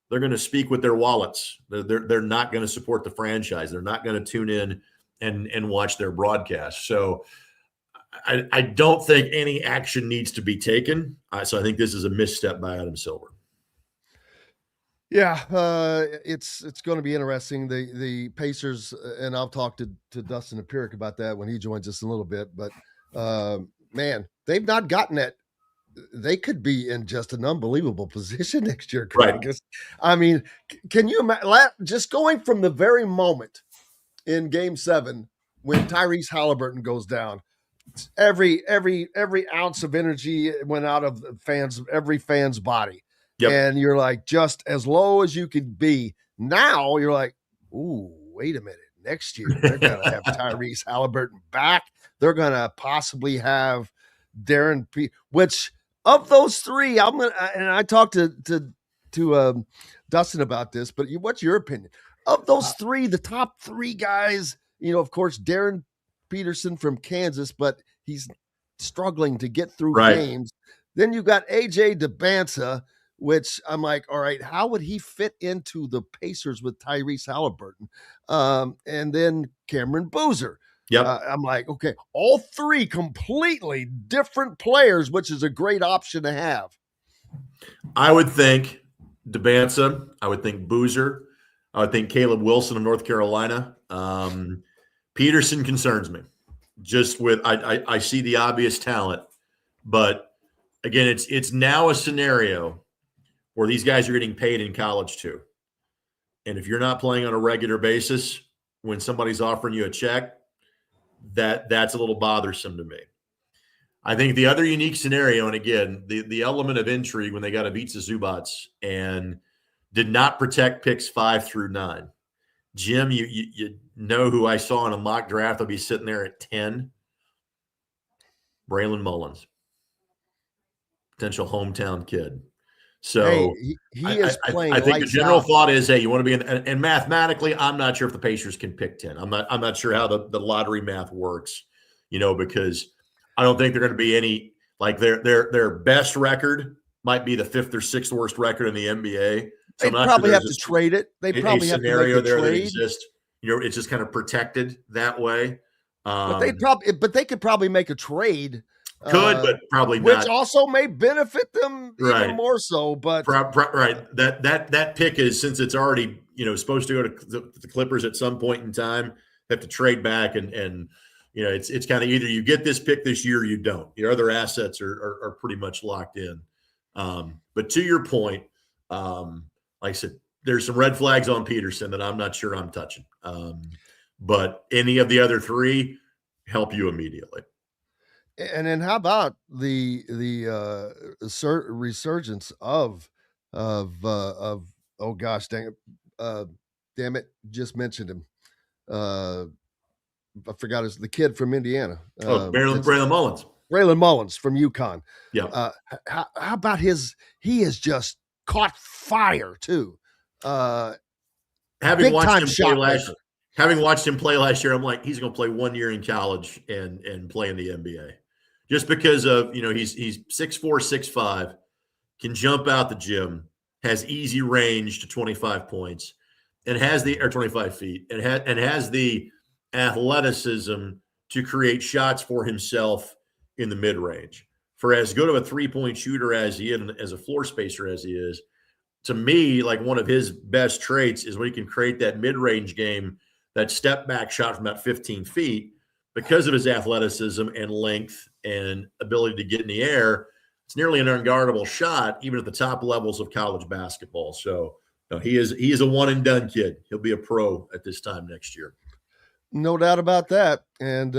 They're going to speak with their wallets. They're not going to support the franchise. They're not going to tune in and watch their broadcast. So I don't think any action needs to be taken. So I think this is a misstep by Adam Silver. Yeah, it's going to be interesting. The Pacers, and I'll talk to Dustin Dopirak about that when he joins us in a little bit. But man, they've not gotten it. They could be in just an unbelievable position next year, Craig. Right. I mean, can you imagine just going from the very moment in Game 7 when Tyrese Halliburton goes down? Every ounce of energy went out of every fan's body. Yep. And you're like, just as low as you could be. Now you're like, ooh, wait a minute. Next year, they're going to have Tyrese Halliburton back. They're going to possibly have Darren P. Which of those 3, and I talked to Dustin about this, but what's your opinion? Of those 3, the top 3 guys, of course, Darren Peterson from Kansas, but he's struggling to get through games. Then you got AJ DeBansa, which I'm like, all right, how would he fit into the Pacers with Tyrese Halliburton? And then Cameron Boozer. Yep. I'm like, okay, all 3 completely different players, which is a great option to have. I would think DeBansa. I would think Boozer. I would think Caleb Wilson of North Carolina. Peterson concerns me. Just with I see the obvious talent, but again, it's now a scenario where these guys are getting paid in college too. And if you're not playing on a regular basis, when somebody's offering you a check, that's a little bothersome to me. I think the other unique scenario, and again, the element of intrigue when they got Ivica Zubats and did not protect picks 5 through 9. Jim, you know who I saw in a mock draft. I'll be sitting there at 10. Braylon Mullins, potential hometown kid. So hey, he is playing. I think the general thought is, hey, you want to be in, and mathematically, I'm not sure if the Pacers can pick 10. I'm not sure how the lottery math works, because I don't think they're going to be any, like their best record might be the 5th or 6th worst record in the NBA. So they probably have to trade it. They probably have to make a there trade. That exists. It's just kind of protected that way. But they could probably make a trade. But probably which not. Which also may benefit them even more so. But right, that pick is, since it's already supposed to go to the Clippers at some point in time, they have to trade back and it's kind of either you get this pick this year or you don't. Your other assets are pretty much locked in. But to your point, like I said, there's some red flags on Peterson that I'm not sure I'm touching. But any of the other 3 help you immediately. And then how about the resurgence of oh gosh dang it, just mentioned him. I forgot the kid from Indiana. Braylon Mullins. Braylon Mullins from UConn. Yeah. How about he has just caught fire too. Having watched him play last year, I'm like, he's going to play 1 year in college and play in the NBA. Just because of, he's 6'4", 6'5", can jump out the gym, has easy range to 25 points, and has 25 feet, and has the athleticism to create shots for himself in the mid-range. For as good of a three-point shooter as he is, and as a floor spacer as he is, to me, like one of his best traits is when he can create that mid-range game, that step-back shot from about 15 feet, because of his athleticism and length and ability to get in the air. It's nearly an unguardable shot, even at the top levels of college basketball. So he is a one-and-done kid. He'll be a pro at this time next year. No doubt about that. And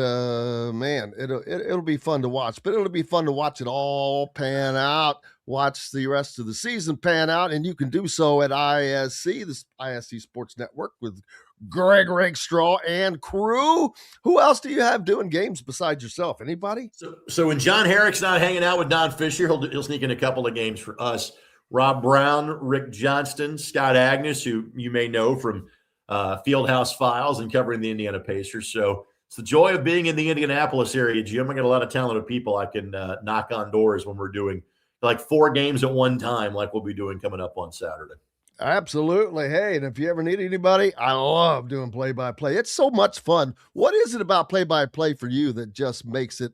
man, it'll be fun to watch, but it'll be fun to watch it all pan out, watch the rest of the season pan out. And you can do so at ISC, the ISC Sports Network, with Greg Rakestraw and crew. Who else do you have doing games besides yourself? Anybody? So when John Herrick's not hanging out with Don Fischer, he'll sneak in a couple of games for us. Rob Brown, Rick Johnston, Scott Agnes, who you may know from Fieldhouse Files and covering the Indiana Pacers. So it's the joy of being in the Indianapolis area, Jim. I got a lot of talented people I can knock on doors when we're doing like 4 games at one time, like we'll be doing coming up on Saturday. Absolutely. Hey, and if you ever need anybody, I love doing play-by-play. It's so much fun. What is it about play-by-play for you that just makes it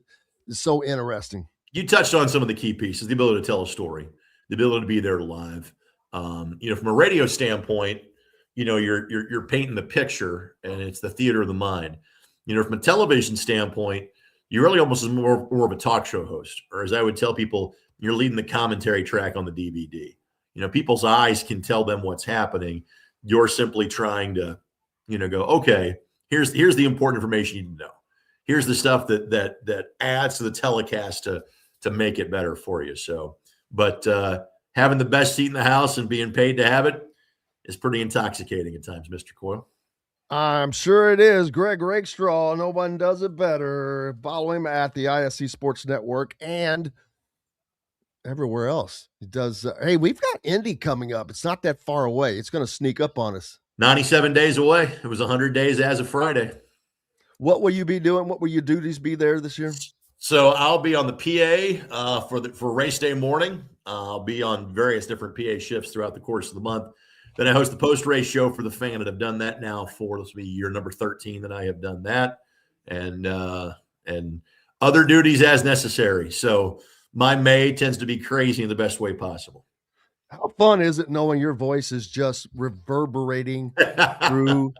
so interesting? You touched on some of the key pieces: the ability to tell a story, the ability to be there live. From a radio standpoint, you're painting the picture, and it's the theater of the mind. From a television standpoint, you really almost is more of a talk show host, or as I would tell people, you're leading the commentary track on the DVD. People's eyes can tell them what's happening. You're simply trying to, go, okay, here's the important information you need to know. Here's the stuff that adds to the telecast to make it better for you. So, but having the best seat in the house and being paid to have it is pretty intoxicating at times, Mr. Coyle. I'm sure it is. Greg Rakestraw, no one does it better. Follow him at the ISC Sports Network and everywhere else. It does. Hey, we've got Indy coming up. It's not that far away. It's going to sneak up on us. 97 days away. It was 100 days as of Friday. What will you be doing? What will your duties be there this year? So I'll be on the PA for race day morning. I'll be on various different PA shifts throughout the course of the month. Then I host the post-race show for the fan, and I've done that now for, this will be year number 13 that I have done that, and other duties as necessary. So my May tends to be crazy in the best way possible. How fun is it knowing your voice is just reverberating through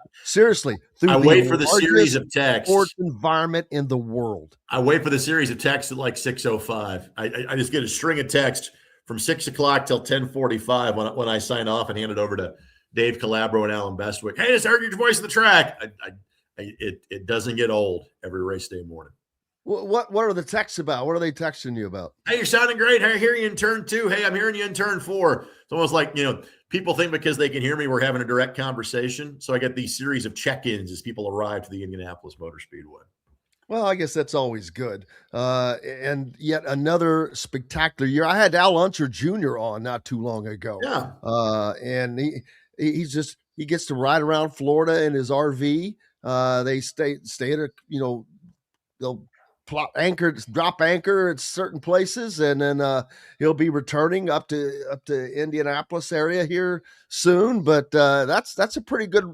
I wait for the series of texts. Sports environment in the world. I wait for the series of texts at like 6:05. I just get a string of text from 6 o'clock till 10:45 when I sign off and hand it over to Dave Calabro and Alan Bestwick. Hey, just heard your voice of the track. It doesn't get old every race day morning. What are the texts about? What are they texting you about? Hey, you're sounding great. Hey, I hear you in turn 2. Hey, I'm hearing you in turn 4. It's almost like, people think because they can hear me, we're having a direct conversation. So I get these series of check-ins as people arrive to the Indianapolis Motor Speedway. Well, I guess that's always good. And yet another spectacular year. I had Al Unser Jr. on not too long ago. Yeah. And he gets to ride around Florida in his RV. They stay at a, they'll drop anchor at certain places, and then he'll be returning up to Indianapolis area here soon. But that's a pretty good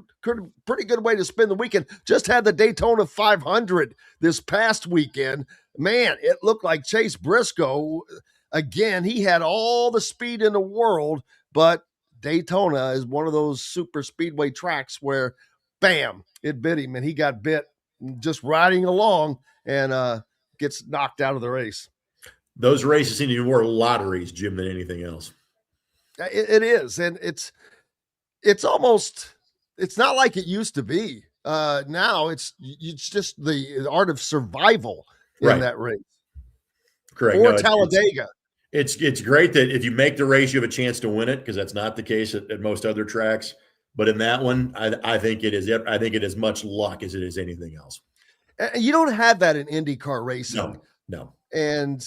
way to spend the weekend. Just had the Daytona 500 this past weekend. Man, it looked like Chase Briscoe again. He had all the speed in the world, but Daytona is one of those super speedway tracks where, bam, it bit him, and he got bit just riding along and gets knocked out of the race. Those races seem to be more lotteries, Jim, than anything else. It is, and it's not like it used to be. Now it's just the art of survival in that race. Correct. Or Talladega. It's great that if you make the race, you have a chance to win it, because that's not the case at most other tracks. But in that one, I think it is. I think it is much luck as it is anything else. You don't have that in IndyCar racing. No. And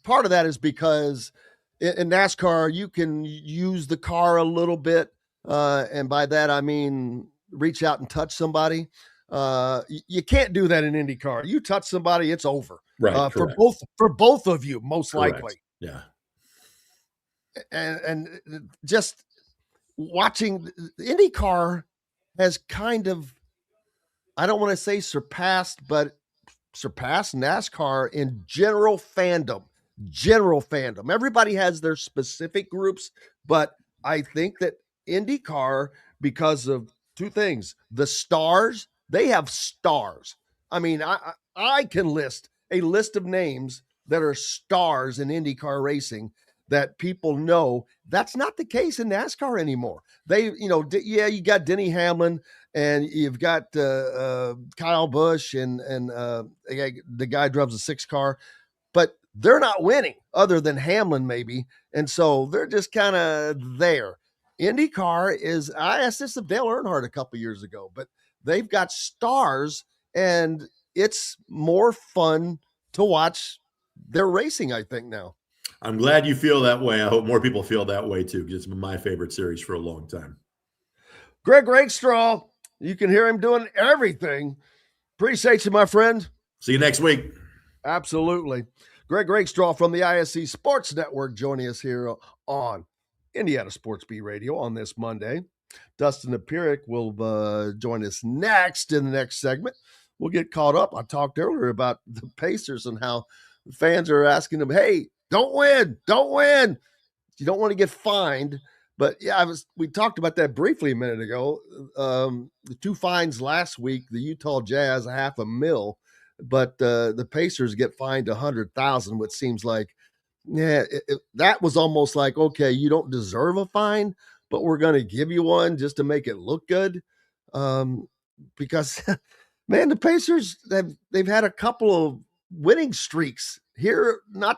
part of that is because in NASCAR, you can use the car a little bit. And by that, I mean, reach out and touch somebody. You can't do that in IndyCar. You touch somebody, it's over. Right. For both of you, most likely. Yeah. And just watching IndyCar has kind of, I don't want to say surpassed NASCAR in general fandom. Everybody has their specific groups, but I think that IndyCar, because of two things, the stars, they have stars. I mean, I can list a list of names that are stars in IndyCar racing that people know. That's not the case in NASCAR anymore. You got Denny Hamlin, and you've got Kyle Busch and the guy drives a 6 car, but they're not winning other than Hamlin maybe. And so they're just kind of there. IndyCar is, I asked this of Dale Earnhardt a couple years ago, but they've got stars, and it's more fun to watch their racing, I think, now. I'm glad you feel that way. I hope more people feel that way too, because it's been my favorite series for a long time. Greg Rakestraw, you can hear him doing everything. Appreciate you, my friend. See you next week. Absolutely. Greg Rakestraw from the ISC Sports Network joining us here on Indiana Sports Beat Radio on this Monday. Dustin Dopirak will join us next in the next segment. We'll get caught up. I talked earlier about the Pacers and how fans are asking them, hey, don't win. You don't want to get fined. But yeah, we talked about that briefly a minute ago. The 2 fines last week, the Utah Jazz, $500,000, but the Pacers get fined $100,000, which seems like, that was almost like, okay, you don't deserve a fine, but we're going to give you one just to make it look good. Because man, the Pacers, they've had a couple of winning streaks here, not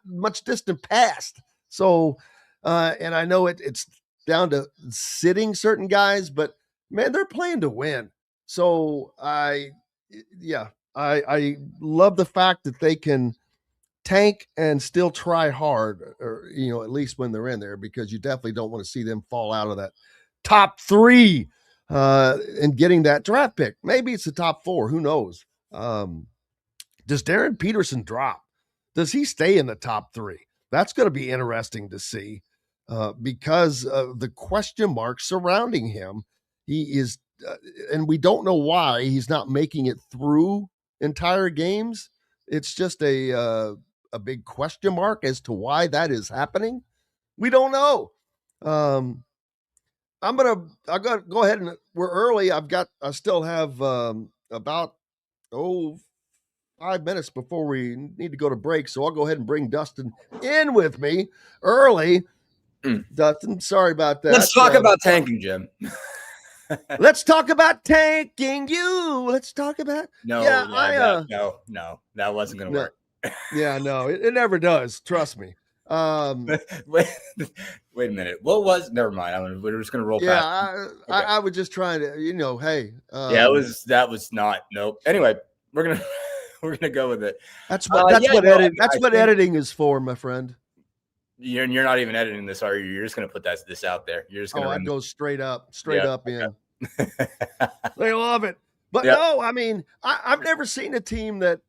much distant past. So, and I know it's down to sitting certain guys, but man, they're playing to win. So I love the fact that they can tank and still try hard, or, at least when they're in there, because you definitely don't want to see them fall out of that top 3 and getting that draft pick. Maybe it's the top 4. Who knows? Does Darren Peterson drop? Does he stay in the top 3? That's going to be interesting to see because of the question marks surrounding him. He is, and we don't know why he's not making it through entire games. It's just a big question mark as to why that is happening. We don't know. I'll go ahead, and we're early. I still have about 5 minutes before we need to go to break, so I'll go ahead and bring Dustin in with me early. Dustin, sorry about that. Let's talk about tanking, Jim. Let's talk about tanking you. Let's talk about No, that wasn't going to work. Yeah, no, it never does. Trust me. Wait a minute. What was? Never mind. We're just going to roll past. Yeah, I was just trying to, hey. That was not. Nope. Anyway, we're gonna go with it. That's what editing is for, my friend. You're not even editing this, are you? You're just gonna put this out there. You're just gonna. I go straight up in. They love it, but no, I mean, I've never seen a team that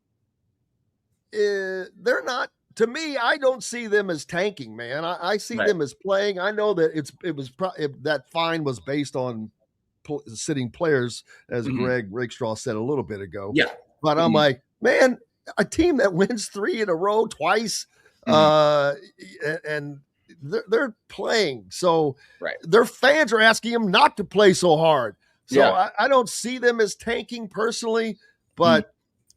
they're not. To me, I don't see them as tanking, man. I see them as playing. I know that that fine was based on sitting players, as Greg Rakestraw said a little bit ago. Yeah, but I'm like, man, a team that wins 3 in a row twice, and they're playing. So their fans are asking them not to play so hard. So I don't see them as tanking personally, but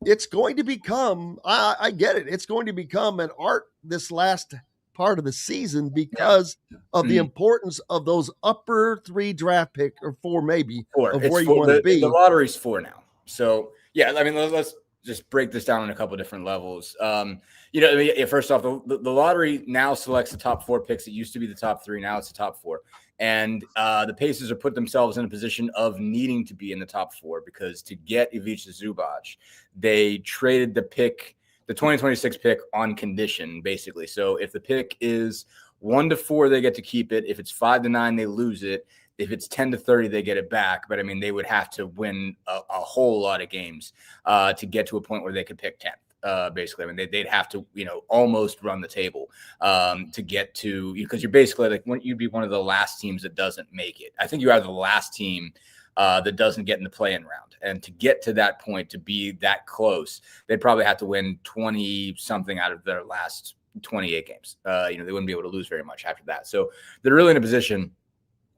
it's going to become, I get it. It's going to become an art this last part of the season because of the importance of those upper 3 draft pick or 4, maybe 4 of where you want to be. The lottery's 4 now. So I mean, let's just break this down on a couple of different levels. First off, the lottery now selects the top 4 picks. It used to be the top 3. Now it's the top 4. And the Pacers have put themselves in a position of needing to be in the top 4 because to get Ivica Zubac, they traded the 2026 pick on condition, basically. So if the pick is 1 to 4, they get to keep it. If it's 5 to 9, they lose it. If it's 10 to 30, they get it back. But I mean, they would have to win a whole lot of games to get to a point where they could pick 10th. Basically, I mean, they'd have to, almost run the table to get to, because you're basically you'd be one of the last teams that doesn't make it. I think you are the last team that doesn't get in the play-in round. And to get to that point, to be that close, they'd probably have to win 20 something out of their last 28 games. They wouldn't be able to lose very much after that. So they're really in a position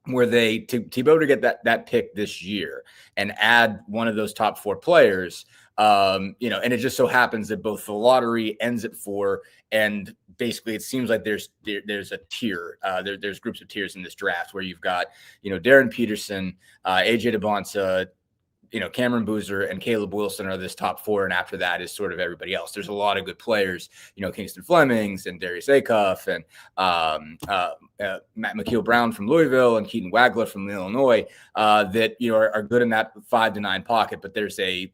where to be able to get that pick this year and add one of those top 4 players, and it just so happens that both the lottery ends at 4, and basically it seems like there's a tier, there's groups of tiers in this draft where you've got, Darren Peterson, AJ DeBonta, Cameron Boozer and Caleb Wilson are this top 4. And after that is sort of everybody else. There's a lot of good players, Kingston Flemings and Darius Acuff and Matt McKeel-Brown from Louisville and Keaton Wagler from Illinois that, are good in that 5 to 9 pocket, but there's a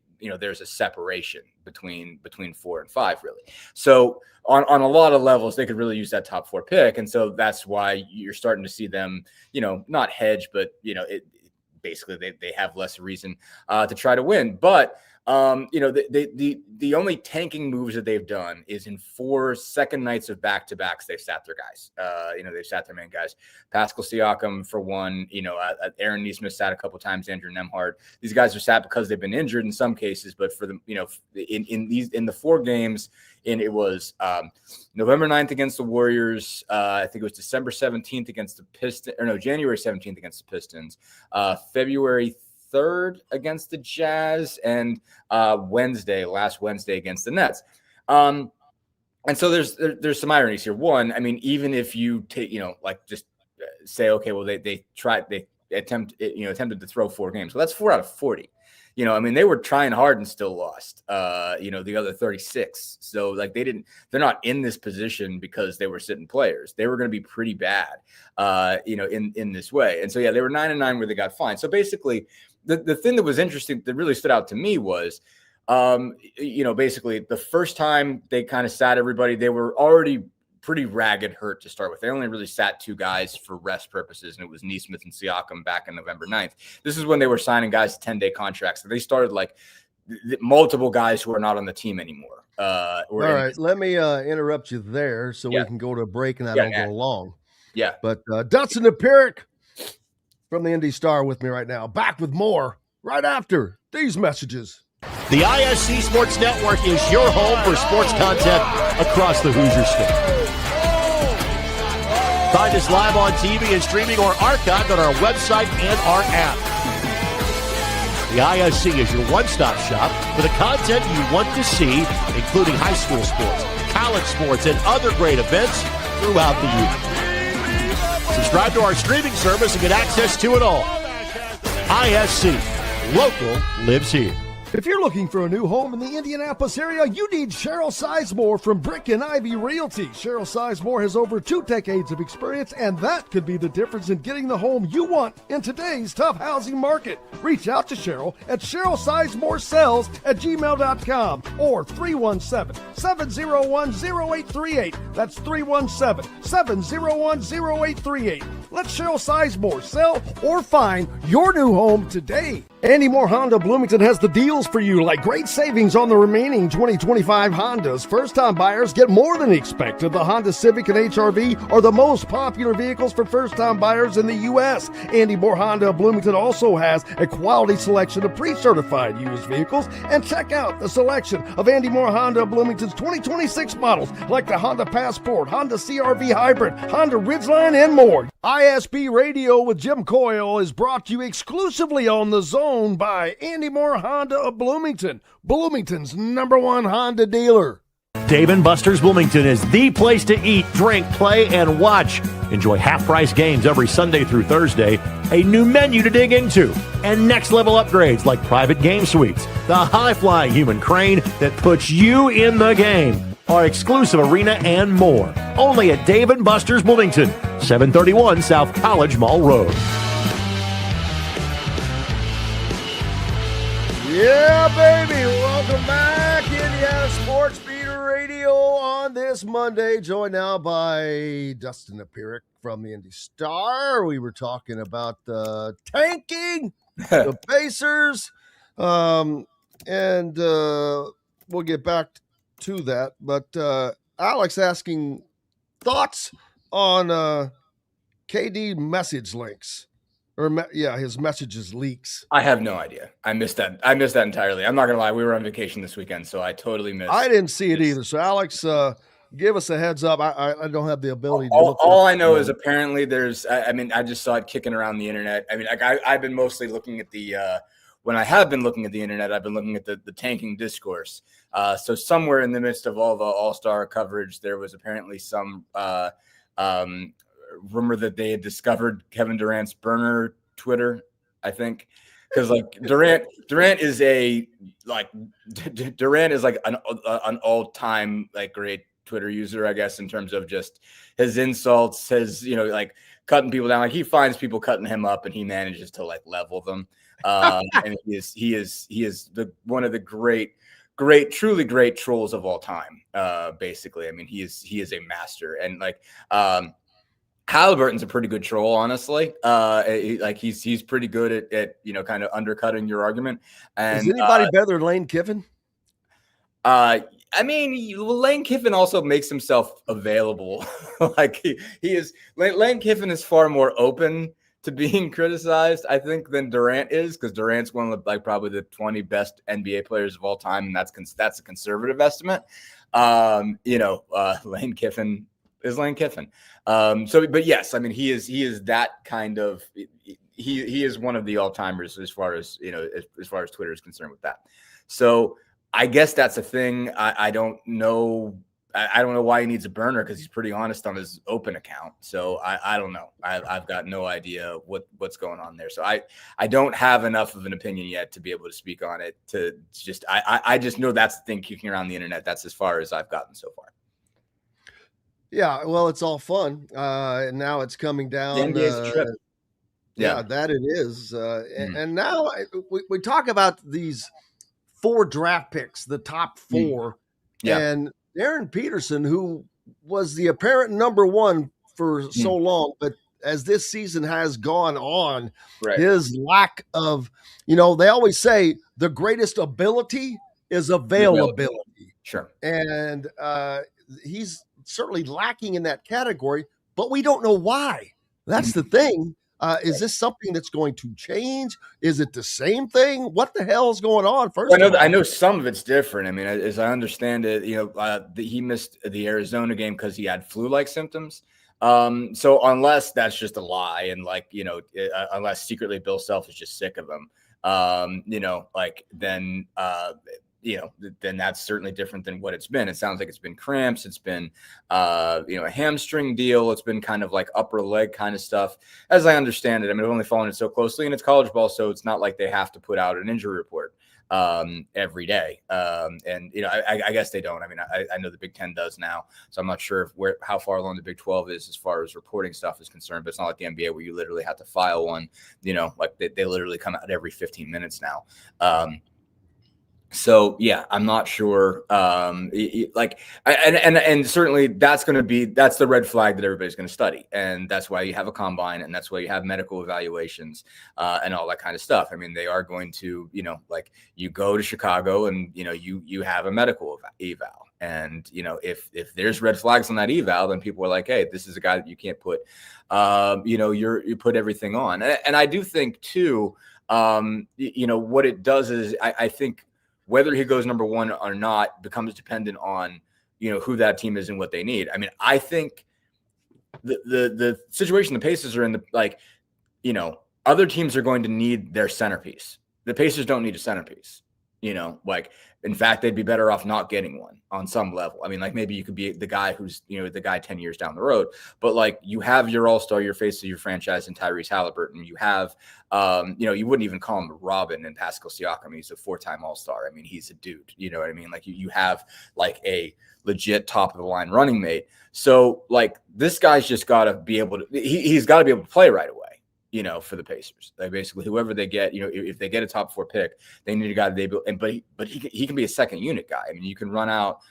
separation between 4 and 5 really. So on a lot of levels, they could really use that top 4 pick. And so that's why you're starting to see them, not hedge, but, basically they have less reason to try to win. But the only tanking moves that they've done is in 4 second nights of back-to-backs, they've sat their guys. They've sat their main guys. Pascal Siakam for one, Aaron Nesmith sat a couple times, Andrew Nembhard. These guys are sat because they've been injured in some cases, but for them, in the 4 games, and it was November 9th against the Warriors. I think it was December 17th against the Pistons, January 17th against the Pistons, February 3rd against the Jazz, and last Wednesday against the Nets. And so there's some ironies here. One, I mean, even if you take, just say, okay, well, they attempted to throw 4 games. Well, that's 4 out of 40. They were trying hard and still lost, the other 36. So they're not in this position because they were sitting players. They were going to be pretty bad, in this way. And so, they were 9-9 where they got fined. So basically the thing that was interesting that really stood out to me was, basically the first time they kind of sat everybody, they were already pretty ragged hurt to start with. They only really sat 2 guys for rest purposes, and it was Nesmith and Siakam back on November 9th. This is when they were signing guys to 10-day contracts. So they started multiple guys who are not on the team anymore. All right, let me interrupt you there so we can go to a break and I don't go long. Yeah. But Dustin Dopirak from the Indy Star with me right now. Back with more right after these messages. The ISC Sports Network is your home for sports content across the Hoosier State. Find us live on TV and streaming or archived on our website and our app. The ISC is your one-stop shop for the content you want to see, including high school sports, college sports, and other great events throughout the year. Subscribe to our streaming service and get access to it all. ISC. Local lives here. If you're looking for a new home in the Indianapolis area, you need Cheryl Sizemore from Brick and Ivy Realty. Cheryl Sizemore has over 2 decades of experience, and that could be the difference in getting the home you want in today's tough housing market. Reach out to Cheryl at CherylSizemore@gmail.com or 317-701-0838. That's 317-701-0838. Let Cheryl Sizemore sell or find your new home today. Andy Moore Honda Bloomington has the deals for you, like great savings on the remaining 2025 Hondas. First-time buyers get more than expected. The Honda Civic and HR-V are the most popular vehicles for first-time buyers in the U.S. Andy Moore Honda Bloomington also has a quality selection of pre-certified used vehicles. And check out the selection of Andy Moore Honda Bloomington's 2026 models, like the Honda Passport, Honda CR-V Hybrid, Honda Ridgeline, and more. ISB Radio with Jim Coyle is brought to you exclusively on The Zone by Andy Moore Honda of Bloomington, Bloomington's #1 Honda dealer. Dave & Buster's Bloomington is the place to eat, drink, play, and watch. Enjoy half-price games every Sunday through Thursday, a new menu to dig into, and next-level upgrades like private game suites, the high-flying human crane that puts you in the game, our exclusive arena, and more. Only at Dave & Buster's Bloomington, 731 South College Mall Road. Yeah, baby. Welcome back. Indiana Sports Beater Radio on this Monday. Joined now by Dustin Dopirak from the Indy Star. We were talking about tanking, the Pacers, and we'll get back to that. But Alex asking thoughts on KD message links. His messages leaks. I have no idea. I missed that entirely. I'm not gonna lie. We were on vacation this weekend, so I totally missed. I didn't see it either. So Alex, give us a heads up. I don't have the ability to. All I know is apparently there's. I just saw it kicking around the internet. I've been mostly looking at the. When I have been looking at the internet, I've been looking at the tanking discourse. So somewhere in the midst of all the All-Star coverage, there was apparently some. Rumor that they had discovered Kevin Durant's burner Twitter, I think, because Durant is an all-time great Twitter user, I guess, in terms of just his insults, his cutting people down. He finds people cutting him up and he manages to level them. And he is one of the great, truly great trolls of all time. Basically, he is a master, and Halliburton's a pretty good troll, honestly. He's pretty good at kind of undercutting your argument. And is anybody better than Lane Kiffin? Lane Kiffin also makes himself available. Lane Kiffin is far more open to being criticized, I think, than Durant is, because Durant's one of probably the 20 best NBA players of all time, and that's a conservative estimate. Lane Kiffin is Lane Kiffin. But yes, he is that kind of. He is one of the all-timers as far as Twitter is concerned with that. So I guess that's a thing. I don't know. I don't know why he needs a burner, because he's pretty honest on his open account. So I don't know. I've got no idea what's going on there. So I don't have enough of an opinion yet to be able to speak on it. I just know that's the thing kicking around the internet. That's as far as I've gotten so far. Yeah, well, it's all fun. And now it's coming down. The NBA's trip. Yeah, that it is. And now we talk about these 4 draft picks, the top 4. Yeah. And Aaron Peterson, who was the apparent number 1 for so long, but as this season has gone on, his lack of, they always say the greatest ability is availability. Sure. And he's certainly lacking in that category, but we don't know why. That's the thing. Is this something that's going to change? Is it the same thing? What the hell is going on? I know some of it's different. As I understand it, he missed the Arizona game because he had flu-like symptoms. So unless that's just a lie, and unless secretly Bill Self is just sick of him, then that's certainly different than what it's been. It sounds like it's been cramps. It's been, a hamstring deal. It's been kind of like upper leg kind of stuff, as I understand it. I mean, I've only followed it so closely, and it's college ball, so it's not like they have to put out an injury report every day. I guess they don't. I mean, I know the Big Ten does now, so I'm not sure how far along the Big 12 is as far as reporting stuff is concerned, but it's not like the NBA where you literally have to file one, like they literally come out every 15 minutes now. So yeah, I'm not sure. And certainly that's the red flag that everybody's going to study, and that's why you have a combine, and that's why you have medical evaluations and all that kind of stuff. I mean, they are going to, like you go to Chicago and you have a medical eval, and if there's red flags on that eval, then people are like, hey, this is a guy that you can't put, you put everything on, and I do think too, what it does is I think. Whether he goes number one or not becomes dependent on, who that team is and what they need. I mean, I think the situation the Pacers are in, other teams are going to need their centerpiece. The Pacers don't need a centerpiece. In fact, they'd be better off not getting one on some level. I mean, like maybe you could be the guy who's, the guy 10 years down the road, but like you have your all-star, your face of your franchise in Tyrese Halliburton. You have, you wouldn't even call him Robin and Pascal Siakam. He's a 4-time all-star. I mean, he's a dude, you know what I mean? Like you have like a legit top of the line running mate. So like this guy's just got to be able to, he's got to be able to play right away. For the Pacers, like basically whoever they get, if they get a top 4 pick, they need a guy but he can be a second unit guy. I mean, you can run out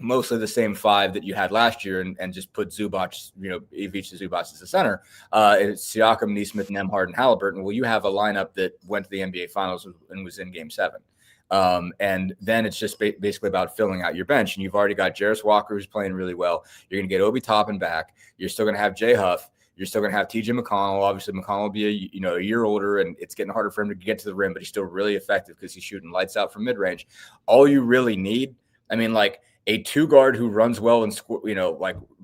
mostly the same 5 that you had last year and just put Zubac, Ivica Zubac as the center. It's Siakam, Nesmith, Nembhard, and Halliburton. Well, you have a lineup that went to the NBA Finals and was in Game 7. And then it's just basically about filling out your bench. And you've already got Jarris Walker, who's playing really well. You're going to get Obi Toppin back. You're still going to have Jay Huff. You're still going to have TJ McConnell. Obviously, McConnell will be a year older, and it's getting harder for him to get to the rim, but he's still really effective because he's shooting lights out from mid-range. All you really need, I mean, like a 2-guard who runs well and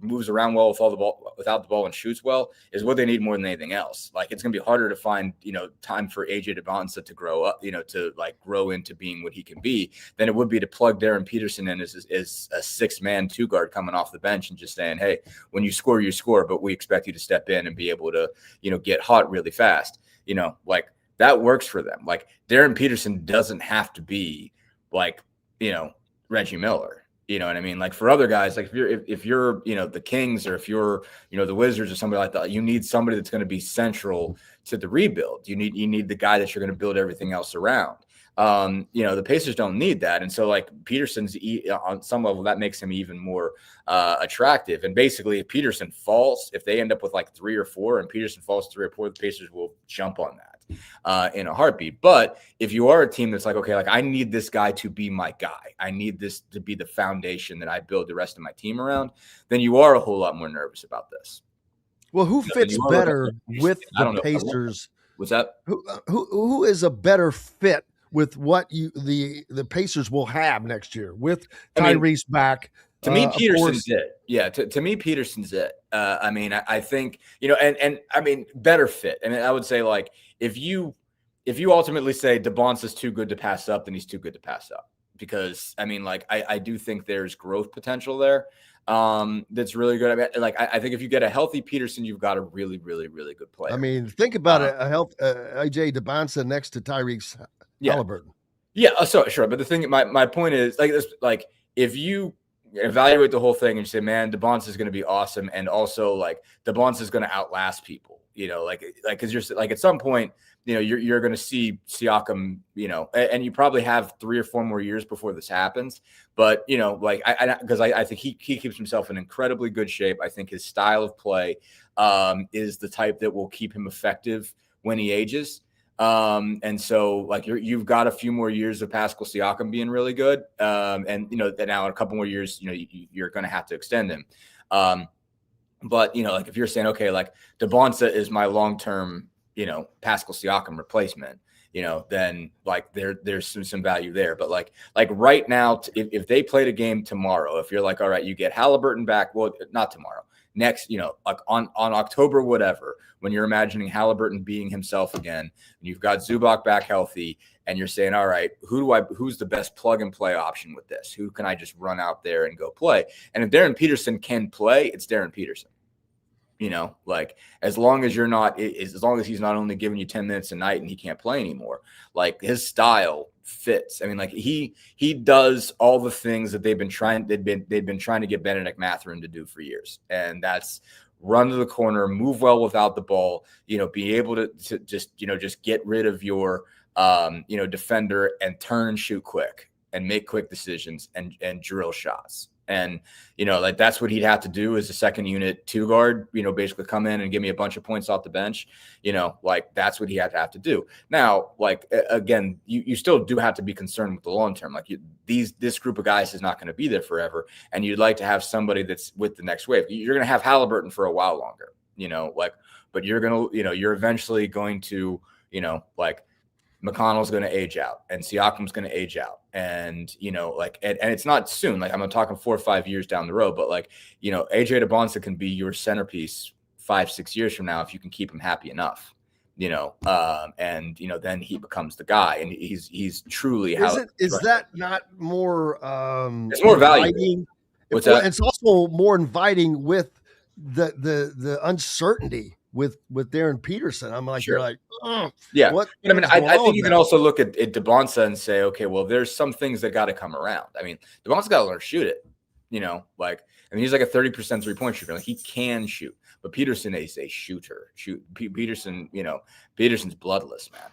moves around well without the ball and shoots well is what they need more than anything else. Like it's going to be harder to find, time for AJ DeBonsa to grow up, to like grow into being what he can be than it would be to plug Darren Peterson in as a 6-man 2-guard coming off the bench and just saying, hey, when you score, but we expect you to step in and be able to, get hot really fast. Like that works for them. Like Darren Peterson doesn't have to be like, Reggie Miller. You know what I mean? Like for other guys, like if you're the Kings or if you're the Wizards or somebody like that, you need somebody that's going to be central to the rebuild. You need the guy that you're going to build everything else around. The Pacers don't need that, and so like Peterson's on some level that makes him even more attractive. And basically, if Peterson falls, if they end up with like 3 or 4, and Peterson falls 3 or 4, the Pacers will jump on that in a heartbeat. But if you are a team that's like, okay, like I need this guy to be my guy, I need this to be the foundation that I build the rest of my team around, then you are a whole lot more nervous about this. Well, who fits better with the Pacers? What's that? Who is a better fit with what the Pacers will have next year with Tyrese back? To me, Peterson's it. Yeah, to me, Peterson's it. I think, and I mean, better fit. I mean, I would say like if you ultimately say DeBonsa's too good to pass up, then he's too good to pass up. Because I mean, like I do think there's growth potential there. That's really good. I mean, like I think if you get a healthy Peterson, you've got a really, really, really good player. I mean, think about a health AJ DeBonsa next to Tyrese Halliburton. Yeah, so sure. But the thing, my point is like this, like if you evaluate the whole thing and say, man, DeBonsa is going to be awesome, and also like DeBonsa is going to outlast people, because you're like at some point, you're going to see Siakam, and you probably have 3 or 4 more years before this happens. But like I think he keeps himself in incredibly good shape. I think his style of play is the type that will keep him effective when he ages. And so like you've got a few more years of Pascal Siakam being really good. And now in a couple more years, you're going to have to extend him. But like if you're saying, okay, like DeBonsa is my long-term, Pascal Siakam replacement, then like there's some value there. But like right now, if they played a game tomorrow, if you're like, all right, you get Halliburton back, well, not tomorrow, next, like on October, whatever, when you're imagining Halliburton being himself again, and you've got Zubac back healthy, and you're saying, all right, who's the best plug and play option with this? Who can I just run out there and go play? And if Darren Peterson can play, it's Darren Peterson. Like as long as he's not only giving you 10 minutes a night and he can't play anymore, like his style fits. I mean, like he does all the things that they've been trying to get Benedict Mathurin to do for years. And that's run to the corner, move well without the ball, be able to just get rid of your, defender and turn and shoot quick and make quick decisions and drill shots. And, like that's what he'd have to do as a second unit 2 guard, basically come in and give me a bunch of points off the bench, like that's what he had to have to do. Now, like, again, you still do have to be concerned with the long term. Like this group of guys is not going to be there forever. And you'd like to have somebody that's with the next wave. You're going to have Halliburton for a while longer, but you're going to, you're eventually going to, like, McConnell's going to age out and Siakam's going to age out. And, and it's not soon, like I'm talking 4 or 5 years down the road, but like, AJ DeBonsa can be your centerpiece 5-6 years from now if you can keep him happy enough, then he becomes the guy, and he's truly is that not more it's more valuable. What's that? It's also more inviting with the uncertainty with Darren Peterson. I'm like, sure. You're like, oh, yeah. What I mean, I think you can also look at DeBonsa and say, okay, well, there's some things that got to come around. I mean, DeBonsa got to learn to shoot it, he's like a 30% 3-point shooter. Like he can shoot, but Peterson is a shooter. Peterson's bloodless, man.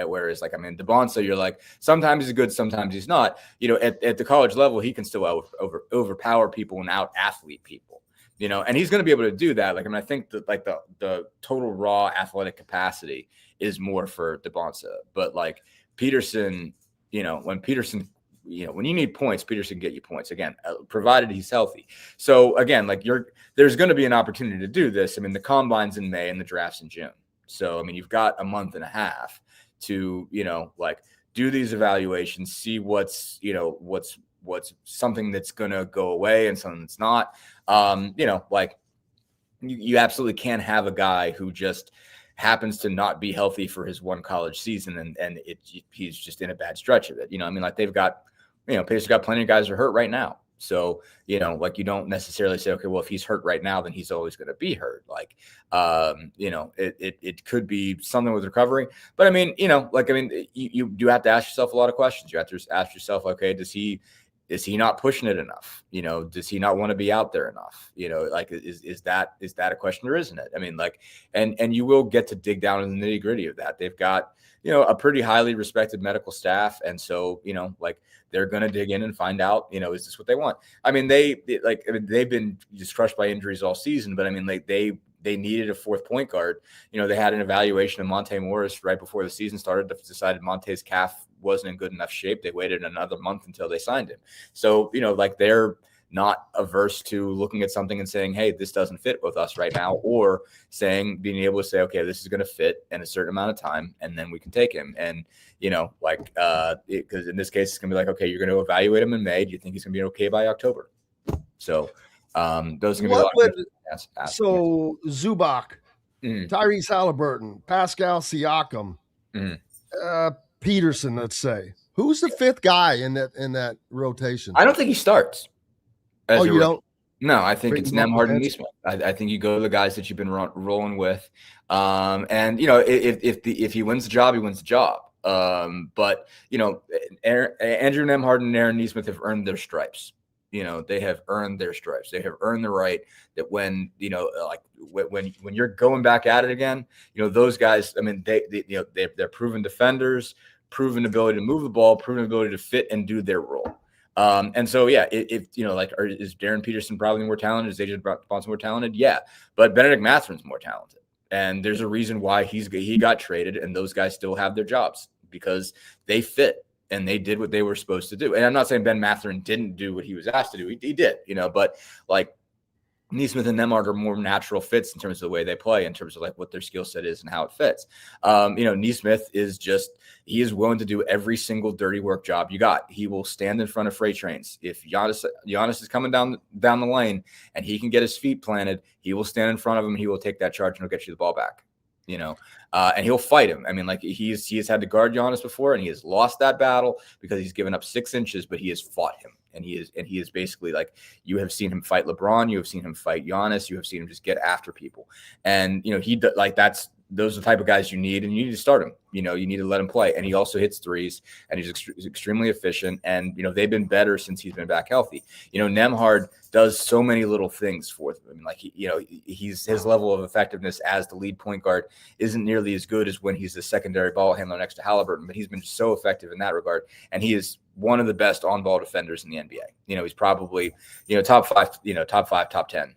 Whereas like, I mean, DeBonsa, you're like, sometimes he's good, sometimes he's not. At the college level, he can still overpower people and out athlete people. And he's going to be able to do that. Like, I mean, I think that like the total raw athletic capacity is more for DeBonsa, but like Peterson, when you need points, Peterson can get you points again, provided he's healthy. So again, like there's going to be an opportunity to do this. I mean, the combine's in May and the draft's in June. So, I mean, you've got a month and a half to, like do these evaluations, see what's something that's going to go away and something that's not. Like you absolutely can't have a guy who just happens to not be healthy for his one college season and he's just in a bad stretch of it. I mean, like they've got, Pacers got plenty of guys who are hurt right now. So, like you don't necessarily say, okay, well, if he's hurt right now, then he's always going to be hurt. Like, it could be something with recovery, but I mean, you do have to ask yourself a lot of questions. You have to ask yourself, okay, is he not pushing it enough? Does he not want to be out there enough? Like, is that a question or isn't it? I mean, like, and you will get to dig down in the nitty gritty of that. They've got, a pretty highly respected medical staff. And so, like they're going to dig in and find out, is this what they want? I mean, they've been just crushed by injuries all season, but I mean, like they needed a 4th point guard. They had an evaluation of Monte Morris right before the season started, decided Monte's calf wasn't in good enough shape. They waited another month until they signed him. So, like they're not averse to looking at something and saying, hey, this doesn't fit with us right now, or being able to say, okay, this is going to fit in a certain amount of time, and then we can take him. And, because in this case, it's going to be like, okay, you're going to evaluate him in May. Do you think he's going to be okay by October? So those are going to be So Zubac, Tyrese Halliburton, Pascal Siakam, Peterson, let's say. Who's the 5th guy in that rotation? I don't think he starts. Oh, you don't? No, I think it's Nembhard and Nesmith. I think you go to the guys that you've been rolling with. And if he wins the job, he wins the job. But Andrew Nembhard and Aaron Nesmith have earned their stripes. They have earned their stripes. They have earned the right that when when you're going back at it again, those guys, I mean, they're proven defenders, proven ability to move the ball, proven ability to fit and do their role. And so, yeah, if is Darren Peterson probably more talented? Is AJ DeBonsa more talented? Yeah, but Benedict Mathurin's more talented. And there's a reason why he got traded, and those guys still have their jobs because they fit. And they did what they were supposed to do. And I'm not saying Ben Mathurin didn't do what he was asked to do. He did, but like Neesmith and Nemhard are more natural fits in terms of the way they play, in terms of like what their skill set is and how it fits. Neesmith is he is willing to do every single dirty work job you got. He will stand in front of freight trains. If Giannis is coming down the lane and he can get his feet planted, he will stand in front of him. He will take that charge and he'll get you the ball back. And he'll fight him. I mean, like he has had to guard Giannis before, and he has lost that battle because he's given up 6 inches, but he has fought him. And he is basically like, you have seen him fight LeBron, you have seen him fight Giannis, you have seen him just get after people. And those are the type of guys you need, and you need to start him. You need to let him play. And he also hits threes, and he's extremely efficient. And, they've been better since he's been back healthy. Nemhard does so many little things for them. I mean, like, his level of effectiveness as the lead point guard isn't nearly as good as when he's the secondary ball handler next to Halliburton, but he's been so effective in that regard. And he is one of the best on-ball defenders in the NBA. He's probably, top 5, top 10,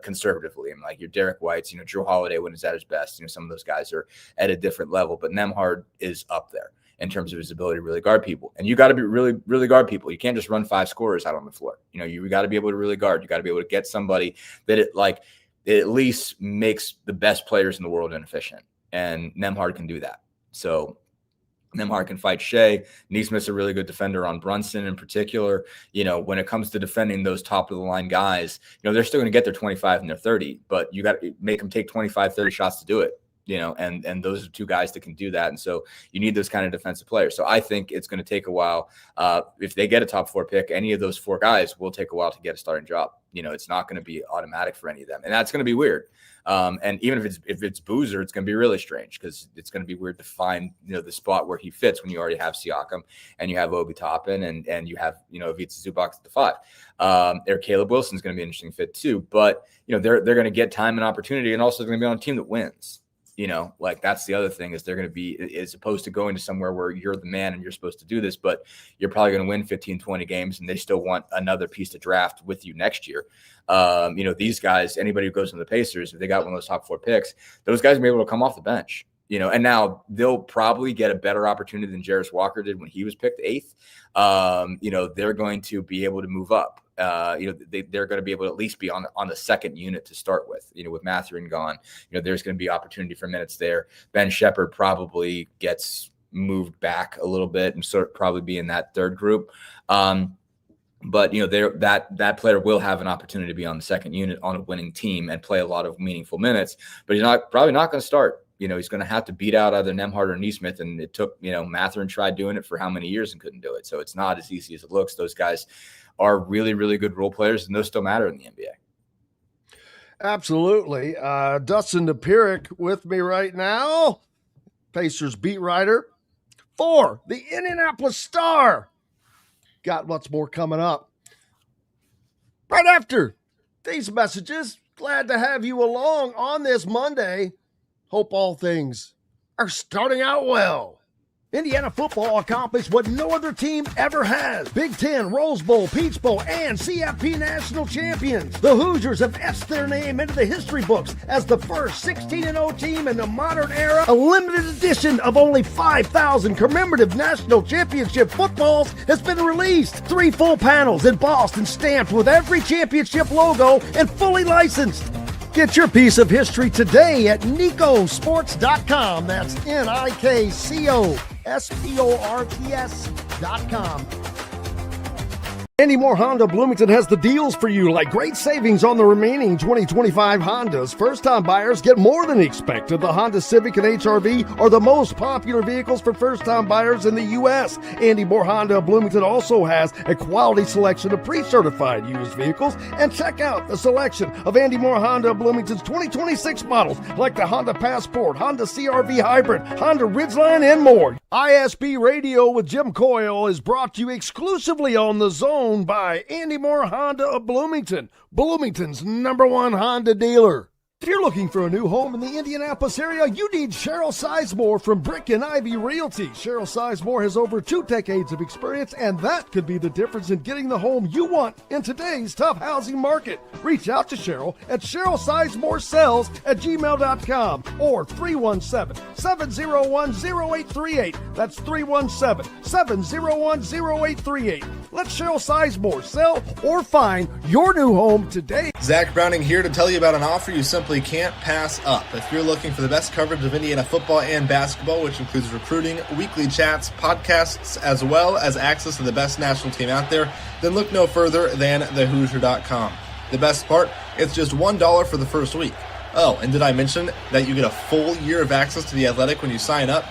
conservatively. I mean, like your Derek Whites, Drew Holiday when he's at his best. Some of those guys are at a different level, but Nemhard is up there in terms of his ability to really guard people. And you got to be really, really guard people. You can't just run 5 scorers out on the floor. You got to be able to really guard. You got to be able to get somebody that it at least makes the best players in the world inefficient. And Nemhard can do that. So Nemhard can fight Shea. Neesmith's a really good defender on Brunson in particular. When it comes to defending those top of the line guys, they're still going to get their 25 and their 30, but you got to make them take 25, 30 shots to do it. And those are 2 guys that can do that. And so you need those kind of defensive players. So I think it's going to take a while. If they get a top 4 pick, any of those 4 guys will take a while to get a starting job. It's not going to be automatic for any of them. And that's going to be weird. And even if it's Boozer, it's going to be really strange because it's going to be weird to find, the spot where he fits when you already have Siakam and you have Obi Toppin and you have, Ivica Zubac at the 5. Or Caleb Wilson's going to be an interesting fit too. But, they're going to get time and opportunity, and also they're going to be on a team that wins. That's the other thing is they're going to be, as opposed to going to somewhere where you're the man and you're supposed to do this, but you're probably going to win 15, 20 games and they still want another piece to draft with you next year. These guys, anybody who goes to the Pacers, if they got one of those top 4 picks, those guys will be able to come off the bench, and now they'll probably get a better opportunity than Jarris Walker did when he was picked 8th. They're going to be able to move up. They're going to be able to at least be on the second unit to start with. With Mathurin gone, there's going to be opportunity for minutes there. Ben Shepherd probably gets moved back a little bit and sort of probably be in that 3rd group. But that player will have an opportunity to be on the second unit on a winning team and play a lot of meaningful minutes. But he's probably not going to start. He's going to have to beat out either Nemhard or Neesmith, and it took Mathurin tried doing it for how many years and couldn't do it. So it's not as easy as it looks. Those guys are really, really good role players, and those still matter in the NBA. Absolutely. Dustin Dopirak with me right now, Pacers beat writer for the Indianapolis Star. Got lots more coming up right after these messages. Glad to have you along on this Monday. Hope all things are starting out well. Indiana football accomplished what no other team ever has. Big Ten, Rose Bowl, Peach Bowl, and CFP national champions. The Hoosiers have etched their name into the history books as the first 16-0 team in the modern era. A limited edition of only 5,000 commemorative national championship footballs has been released. 3 full panels embossed and stamped with every championship logo and fully licensed. Get your piece of history today at NICOsports.com. That's NICOsports.com. Andy Moore Honda Bloomington has the deals for you, like great savings on the remaining 2025 Hondas. First-time buyers get more than expected. The Honda Civic and HR-V are the most popular vehicles for first-time buyers in the U.S. Andy Moore Honda Bloomington also has a quality selection of pre-certified used vehicles. And check out the selection of Andy Moore Honda Bloomington's 2026 models, like the Honda Passport, Honda CR-V Hybrid, Honda Ridgeline, and more. ISB Radio with Jim Coyle is brought to you exclusively on The Zone by Andy Moore Honda of Bloomington, Bloomington's #1 Honda dealer. If you're looking for a new home in the Indianapolis area, you need Cheryl Sizemore from Brick and Ivy Realty. Cheryl Sizemore has over 2 decades of experience, and that could be the difference in getting the home you want in today's tough housing market. Reach out to Cheryl at CherylSizemoreSells@gmail.com or 317-701-0838. That's 317-701-0838. Let Cheryl Sizemore sell or find your new home today. Zach Browning here to tell you about an offer you simply can't pass up. If you're looking for the best coverage of Indiana football and basketball, which includes recruiting, weekly chats, podcasts, as well as access to the best national team out there, then look no further than thehoosier.com. The best part, it's just $1 for the first week. Oh, and did I mention that you get a full year of access to The Athletic when you sign up?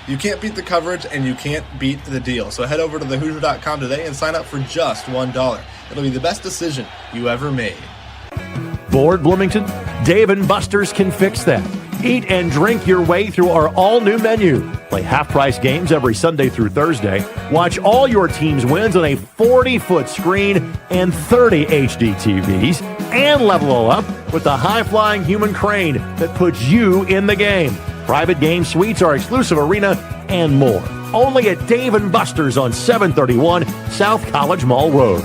You can't beat the coverage and you can't beat the deal. So head over to thehoosier.com today and sign up for just $1. It'll be the best decision you ever made. Bored, Bloomington? Dave and Buster's can fix that. Eat and drink your way through our all-new menu. Play half-price games every Sunday through Thursday. Watch all your team's wins on a 40-foot screen and 30 HD TVs. And level up with the high-flying human crane that puts you in the game. Private game suites, our exclusive arena, and more. Only at Dave & Buster's on 731 South College Mall Road.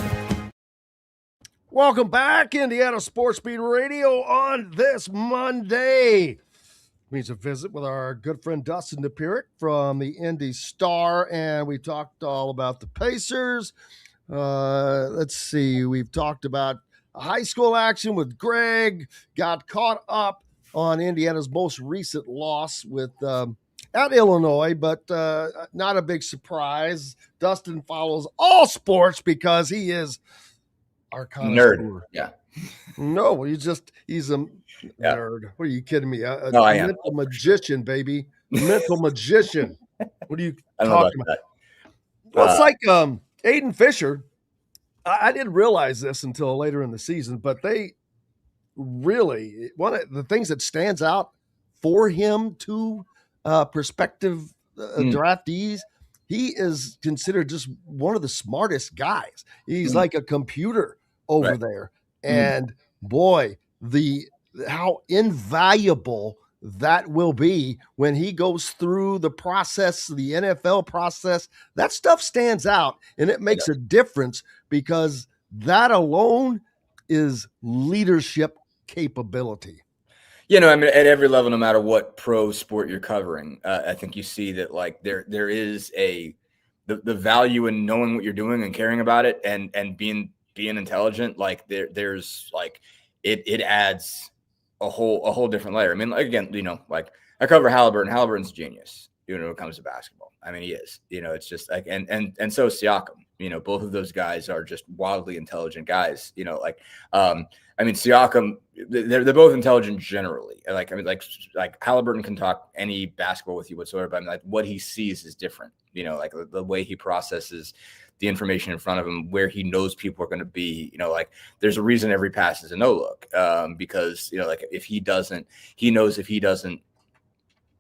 Welcome back, Indiana Sports Beat Radio on this Monday. Means a visit with our good friend Dustin Dopirak from the Indy Star, and we talked all about the Pacers. Let's see, we've talked about high school action with Greg, got caught up on Indiana's most recent loss with at Illinois, but not a big surprise. Dustin follows all sports because he is our nerd. Yeah. No, he's a nerd. What are you kidding me? A mental magician, baby. Mental magician. What are you talking about? Well, it's like Aiden Fischer. I didn't realize this until later in the season, but they really, one of the things that stands out for him to prospective draftees, he is considered just one of the smartest guys. He's like a computer over there. And boy, how invaluable that will be when he goes through the process, the NFL process. That stuff stands out, and it makes a difference because that alone is leadership capability. You know, I mean, at every level, no matter what pro sport you're covering, I think you see that like there is the value in knowing what you're doing and caring about it and being intelligent. Like there's like it adds a whole different layer. I mean, again, you know, like I cover Halliburton. Halliburton's a genius, you know, when it comes to basketball. I mean, he is, you know, it's just like, and so is Siakam, you know, both of those guys are just wildly intelligent guys, you know, like, I mean, Siakam, they're both intelligent generally. Like, I mean, like Halliburton can talk any basketball with you whatsoever, but I mean, like what he sees is different, you know, like the way he processes the information in front of him, where he knows people are going to be, you know, like there's a reason every pass is a no look, because, you know, like he knows if he doesn't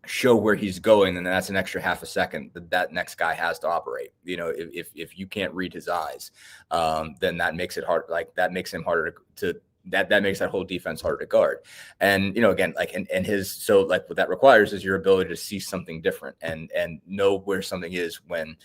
show where he's going, then that's an extra half a second that next guy has to operate. You know, if you can't read his eyes, then that makes it hard. Like that makes him harder that makes that whole defense harder to guard. And, you know, again, like, so like what that requires is your ability to see something different and know where something is when,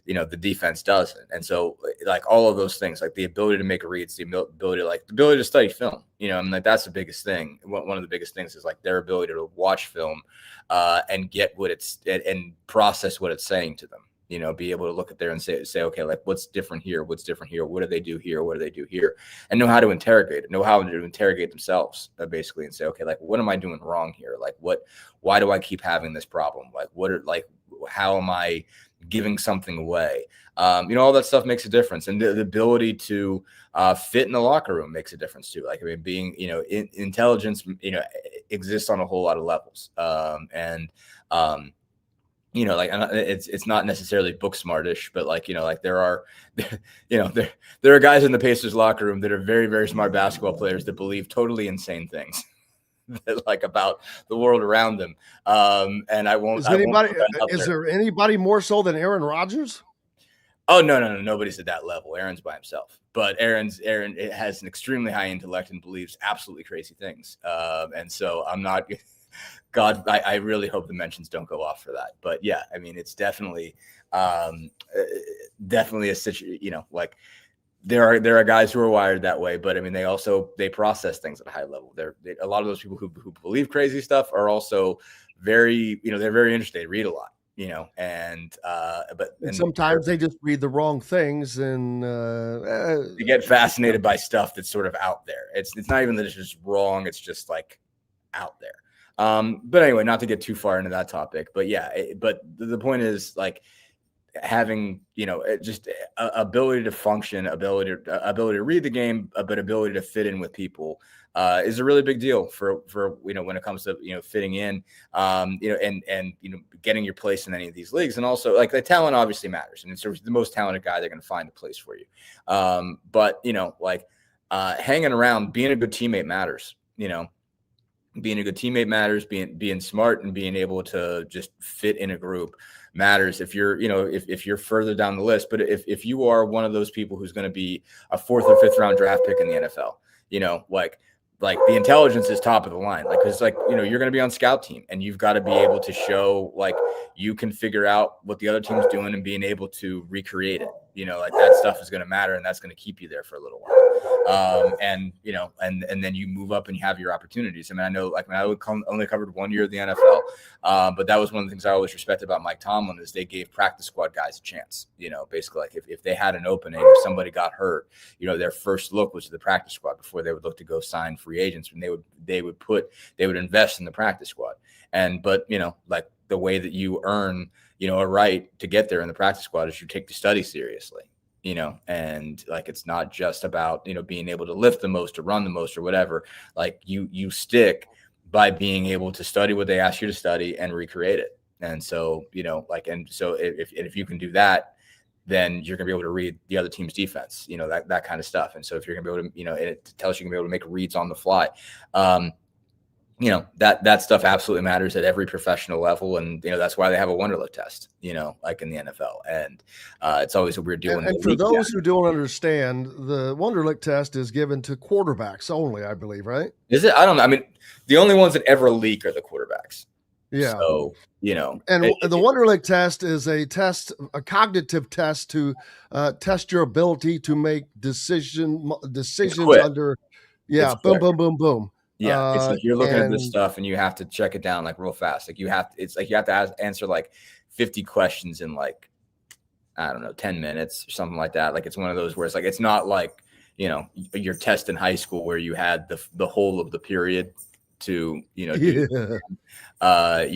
you know, the defense doesn't. And so like all of those things, like the ability to make reads, the ability to study film, you know, I mean, like that's the biggest thing. One of the biggest things is like their ability to watch film and get what and process what it's saying to them, you know, be able to look at there and say, okay, like what's different here? What's different here? What do they do here? What do they do here? And know how to interrogate it, know how to interrogate themselves basically and say, okay, like what am I doing wrong here? Like why do I keep having this problem? Like how am I giving something away? You know, all that stuff makes a difference. And the ability to fit in the locker room makes a difference too. Like, I mean, being, you know, intelligence, you know, exists on a whole lot of levels. You know, like it's not necessarily book smartish, but like, you know, like there are guys in the Pacers locker room that are very, very smart basketball players that believe totally insane things. Like about the world around them. And I won't. Is there anybody more so than Aaron Rodgers? Oh, no. Nobody's at that level. Aaron's by himself. But Aaron has an extremely high intellect and believes absolutely crazy things. And so I'm not, God, I really hope the mentions don't go off for that. But yeah, I mean, it's definitely a situation, like there are guys who are wired that way, but I mean, they process things at a high level. A lot of those people who believe crazy stuff are also very, they're very interested. They read a lot. And sometimes they just read the wrong things and they get fascinated by stuff that's sort of out there. It's not even that it's just wrong. It's just like out there. But anyway, not to get too far into that topic, but yeah, but the point is like having, just ability to function, ability to read the game, but ability to fit in with people is a really big deal for when it comes to fitting in, and getting your place in any of these leagues. And also like the talent obviously matters, and it's the most talented guy, they're going to find a place for you. But hanging around, being a good teammate matters. Being a good teammate matters. Being smart and being able to just fit in a group matters. If you're if you're further down the list, but if you are one of those people who's going to be a 4th or 5th round draft pick in the NFL, like the intelligence is top of the line. Like, cause like, you're going to be on scout team and you've got to be able to show like you can figure out what the other team's doing and being able to recreate it. Like that stuff is going to matter, and that's going to keep you there for a little while. And then you move up and you have your opportunities. I mean, I know like I only covered 1 year of the NFL, but that was one of the things I always respected about Mike Tomlin is they gave practice squad guys a chance. Basically like if they had an opening, if somebody got hurt, their first look was to the practice squad before they would look to go sign free agents, and they would invest in the practice squad. But like the way that you earn a right to get there in the practice squad is you take the study seriously, and like it's not just about being able to lift the most or run the most or whatever. Like you stick by being able to study what they ask you to study and recreate it. And so so if you can do that, then you're gonna be able to read the other team's defense, that kind of stuff. And so if you're gonna be able to, it tells you can be able to make reads on the fly. That stuff absolutely matters at every professional level. And, that's why they have a Wonderlic test, like in the NFL. And it's always a weird deal. And for those who don't understand, the Wonderlic test is given to quarterbacks only, I believe, right? Is it? I don't know. I mean, the only ones that ever leak are the quarterbacks. Yeah. So, and the Wonderlic test is a cognitive test to test your ability to make decisions under, boom, boom, boom, boom. Yeah, it's like you're looking at this stuff and you have to check it down like real fast. Like you have to answer like 50 questions in like, I don't know, 10 minutes or something like that. Like it's one of those where it's like, it's not like, your test in high school where you had the whole of the period to, you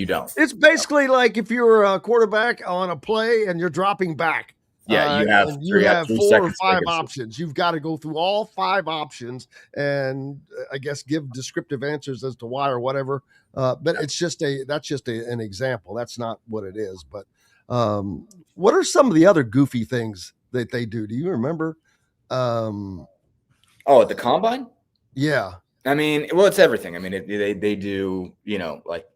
don't. It's basically like if you're a quarterback on a play and you're dropping back. Yeah, you have 4 or 5 options. You've got to go through all 5 options and I guess give descriptive answers as to why or whatever. But that's just an example. That's not what it is. But what are some of the other goofy things that they do? Do you remember? At the combine? Yeah. I mean, well, it's everything. I mean, they do, like,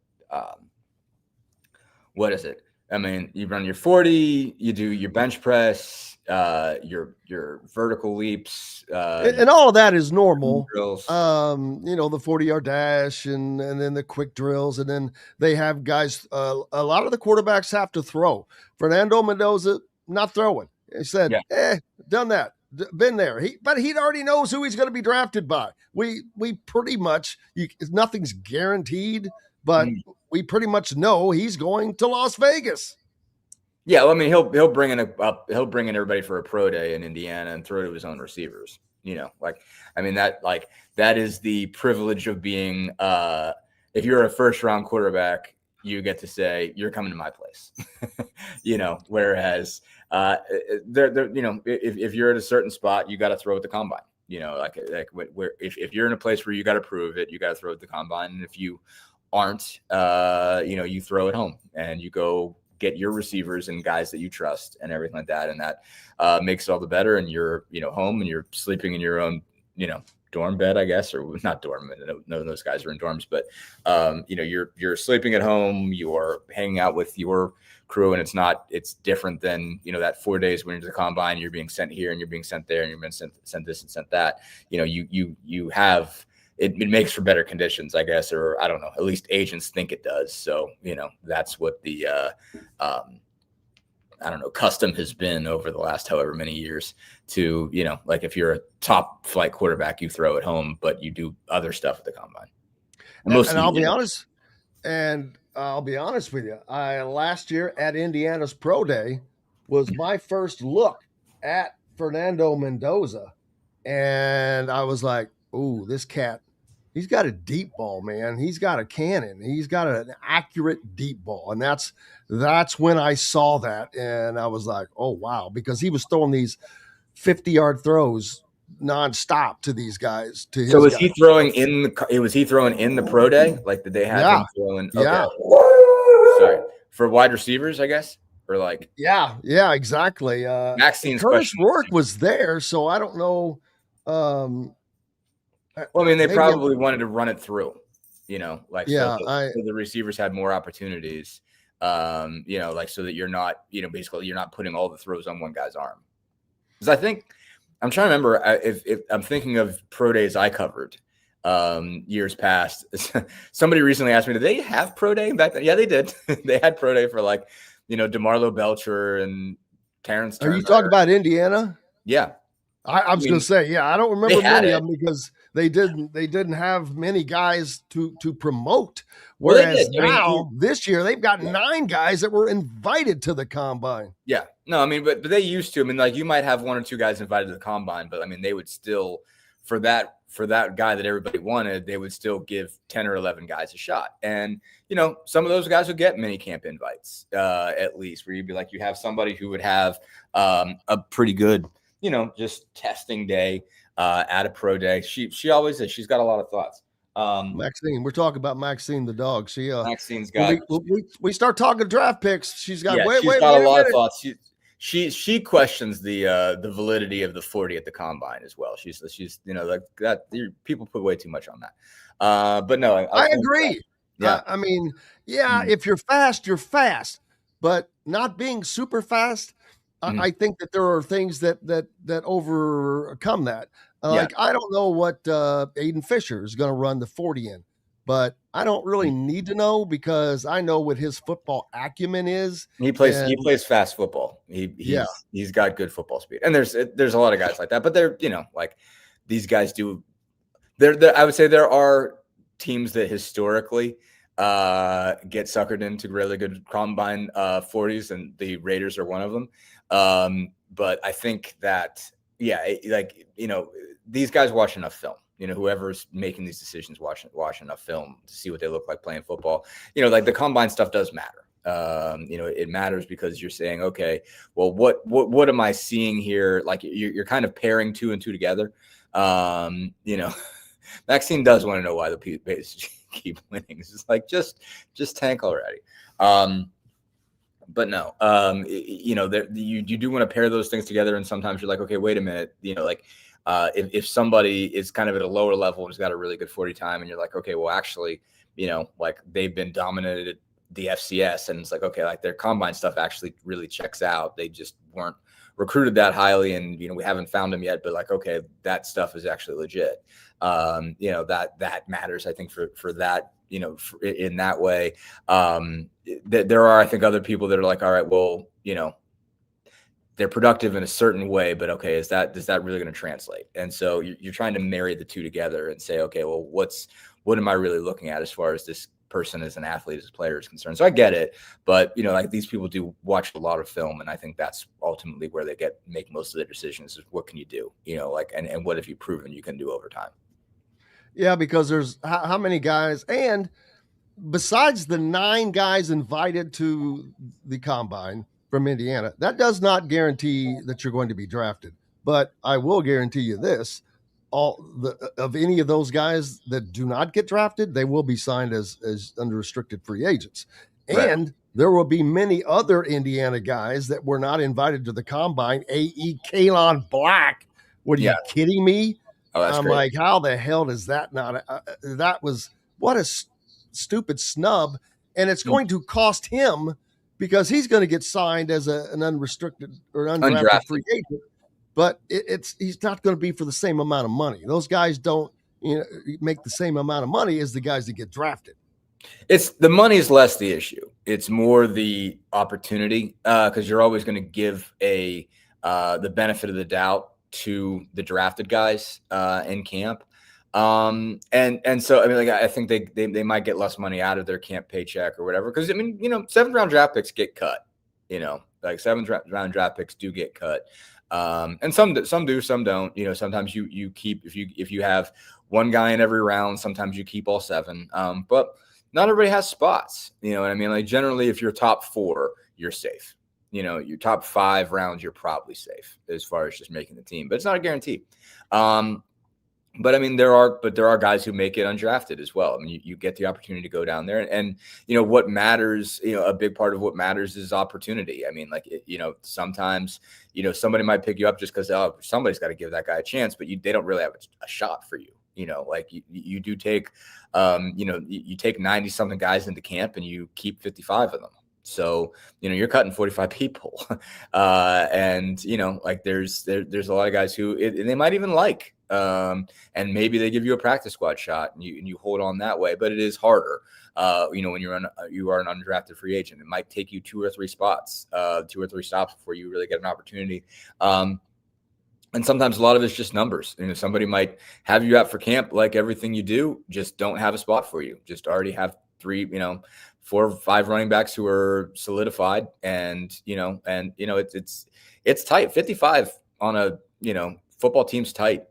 what is it? I mean, you run your 40, you do your bench press, your vertical leaps, and all of that is normal. Drills. The 40-yard dash and then the quick drills, and then they have guys. A lot of the quarterbacks have to throw. Fernando Mendoza not throwing. He said, done that, been there. But he already knows who he's going to be drafted by. We pretty much nothing's guaranteed, but. We pretty much know he's going to Las Vegas. Yeah, well, I mean, he'll bring in everybody for a pro day in Indiana and throw to his own receivers. That is the privilege of being. If you're a first round quarterback, you get to say you're coming to my place. Whereas if you're at a certain spot, you got to throw at the combine. If you're in a place where you got to prove it, you got to throw at the combine, and if you aren't, you throw it home and you go get your receivers and guys that you trust and everything like that. And that makes it all the better. And you're, home and you're sleeping in your own, dorm bed, I guess, or not dorm. None of those guys are in dorms, but you're sleeping at home, you're hanging out with your crew, and it's different than that 4 days when you're to the combine, you're being sent here and you're being sent there and you're being sent this and sent that. You have it makes for better conditions, I guess, or I don't know, at least agents think it does. So that's what the custom has been over the last however many years to, like if you're a top flight quarterback, you throw at home, but you do other stuff at the combine. And I'll be honest with you. Last year at Indiana's Pro Day was my first look at Fernando Mendoza. And I was like, ooh, this cat, he's got a deep ball, man. He's got a cannon. He's got an accurate deep ball. And that's when I saw that. And I was like, oh, wow, because he was throwing these 50-yard throws nonstop to these guys. So was he throwing in the pro day? Like did they have him throwing? Okay. Yeah. Sorry. For wide receivers, I guess? Or like Yeah, exactly. Maxine's Curtis question. Rourke was there, so I don't know. Well, I mean, they probably wanted to run it through, so the receivers had more opportunities, like so that you're not, basically you're not putting all the throws on one guy's arm. Because I think I'm trying to remember if I'm thinking of pro days I covered years past. Somebody recently asked me, did they have pro day back then? Yeah, they did. They had pro day for DeMarlo Belcher and Terrence Turner. Are you talking about Indiana? Yeah. I was going to say, I don't remember many of them because they didn't have many guys to promote. Whereas this year they've got 9 guys that were invited to the combine. Yeah, no, I mean, but they used to. I mean, like you might have 1 or 2 guys invited to the combine, but I mean, they would still for that guy that everybody wanted, they would still give 10 or 11 guys a shot. And some of those guys would get mini camp invites, at least, where you'd be like, you have somebody who would have a pretty good, just testing day at a pro day. She always is. She's got a lot of thoughts. Maxine, we're talking about Maxine the dog. Maxine's got. We start talking draft picks. She's got. She's got a lot of thoughts. She questions the validity of the 40 at the combine as well. She's like that. People put way too much on that. But no, I agree. Yeah, I mean, if you're fast, you're fast. But not being super fast, I think that there are things that overcome that. Like I don't know what Aiden Fischer is going to run the 40 in, but I don't really need to know because I know what his football acumen is. He plays fast football. He's got good football speed, and there's a lot of guys like that. But they're like these guys do. I would say there are teams that historically get suckered into really good combine 40s, and the Raiders are one of them. But I think that these guys watch enough film. Whoever's making these decisions watch enough film to see what they look like playing football. Like the combine stuff does matter. It matters because you're saying, okay, well, what am I seeing here? Like you're kind of pairing 2 and 2 together. Maxine does want to know why the Patriots keep winning. It's just like just tank already. But no, you do want to pair those things together, and sometimes you're like, okay, wait a minute, if somebody is kind of at a lower level and has got a really good 40 time, and you're like, okay, well, actually, like they've been dominated at the FCS, and it's like, okay, like their combine stuff actually really checks out. They just weren't recruited that highly, and we haven't found them yet, but like, okay, that stuff is actually legit. That matters, I think, for that. In that way, there are, I think, other people that are like, all right, well, they're productive in a certain way, but okay, is that really going to translate? And so you're trying to marry the two together and say, okay, well, what am I really looking at as far as this person as an athlete, as a player is concerned? So I get it, but like these people do watch a lot of film, and I think that's ultimately where they make most of their decisions is what can you do, and what have you proven you can do over time? Yeah, because there's how many guys, and besides the 9 guys invited to the combine from Indiana, that does not guarantee that you're going to be drafted. But I will guarantee you this: of any of those guys that do not get drafted, they will be signed as unrestricted free agents. Right. And there will be many other Indiana guys that were not invited to the combine. A.E. Kalon Black. What are you kidding me? Oh, that's I'm great. like, how the hell does that not? That was what a stupid snub, and it's going to cost him because he's going to get signed as an unrestricted or undrafted free agent. But he's not going to be for the same amount of money. Those guys don't make the same amount of money as the guys that get drafted. It's the money is less the issue. It's more the opportunity because you're always going to give the benefit of the doubt to the drafted guys in camp. And so, I mean, like, I think they might get less money out of their camp paycheck or whatever. Cause I mean, 7th round draft picks get cut, like 7th round draft picks do get cut. And some do, some don't, sometimes you keep, if you have one guy in every round, sometimes you keep all 7. But not everybody has spots, you know what I mean? Like generally, if you're top 4, you're safe. Your top 5 rounds, you're probably safe as far as just making the team, but it's not a guarantee. But I mean, there are guys who make it undrafted as well. I mean, you get the opportunity to go down there and what matters, a big part of what matters is opportunity. I mean, like, sometimes, somebody might pick you up just because, somebody's got to give that guy a chance, but they don't really have a shot for you. Like you do take, you take 90 something guys into camp and you keep 55 of them. So, you're cutting 45 people. And, like there's a lot of guys who they might even like, and maybe they give you a practice squad shot and you hold on that way, but it is harder. When you are an undrafted free agent, it might take you 2 or 3 spots, 2 or 3 stops before you really get an opportunity. And sometimes a lot of it's just numbers. Somebody might have you out for camp, like everything you do, just don't have a spot for you. Just already have 3, 4 or 5 running backs who are solidified, and it's tight. 55 on a football team's tight.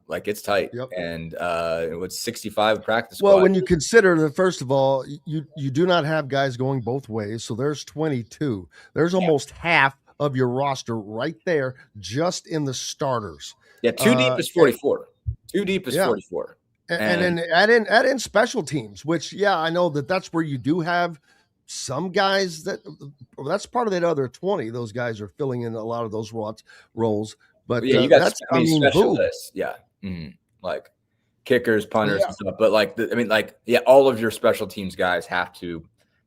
Like it's tight. Yep. And it's 65 practice squad. Well, when you consider that, first of all, you do not have guys going both ways, so there's 22. There's almost half of your roster right there, just in the starters. Yeah, 2 deep is 44. 2 deep is 44. And then add in special teams, which, I know that's where you do have some guys that's part of that other 20. Those guys are filling in a lot of those roles. But you got that's specialists. Yeah. Mm-hmm. Like kickers, punters, and stuff. But all of your special teams guys have to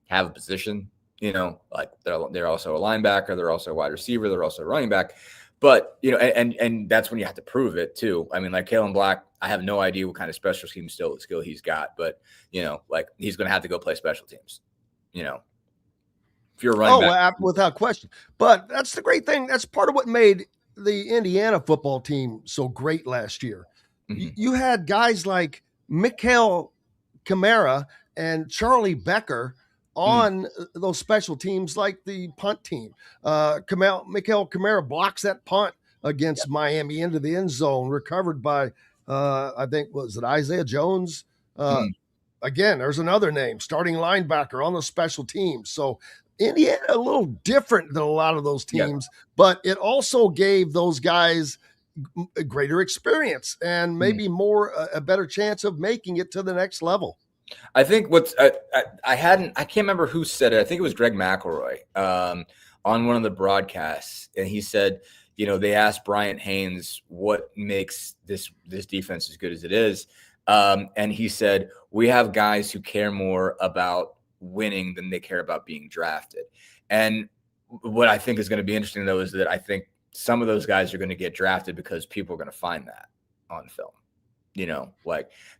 have a position. Like they're also a linebacker, they're also a wide receiver, they're also a running back. But, and that's when you have to prove it too. I mean, like Kalen Black, I have no idea what kind of special team skill he's got, but, like he's going to have to go play special teams, if you're a running back. Without question. But that's the great thing. That's part of what made the Indiana football team so great last year. Mm-hmm. You had guys like Mikael Kamara and Charlie Becker on those special teams, like the punt team. Mikael Kamara blocks that punt against Miami into the end zone, recovered by, I think, was it Isaiah Jones? Again, there's another name, starting linebacker on the special teams. So Indiana, a little different than a lot of those teams, but it also gave those guys a greater experience and maybe a better chance of making it to the next level. I think I can't remember who said it. I think it was Greg McElroy on one of the broadcasts. And he said, they asked Bryant Haynes what makes this defense as good as it is. And he said, we have guys who care more about winning than they care about being drafted. And what I think is going to be interesting, though, is that I think some of those guys are going to get drafted because people are going to find that on film.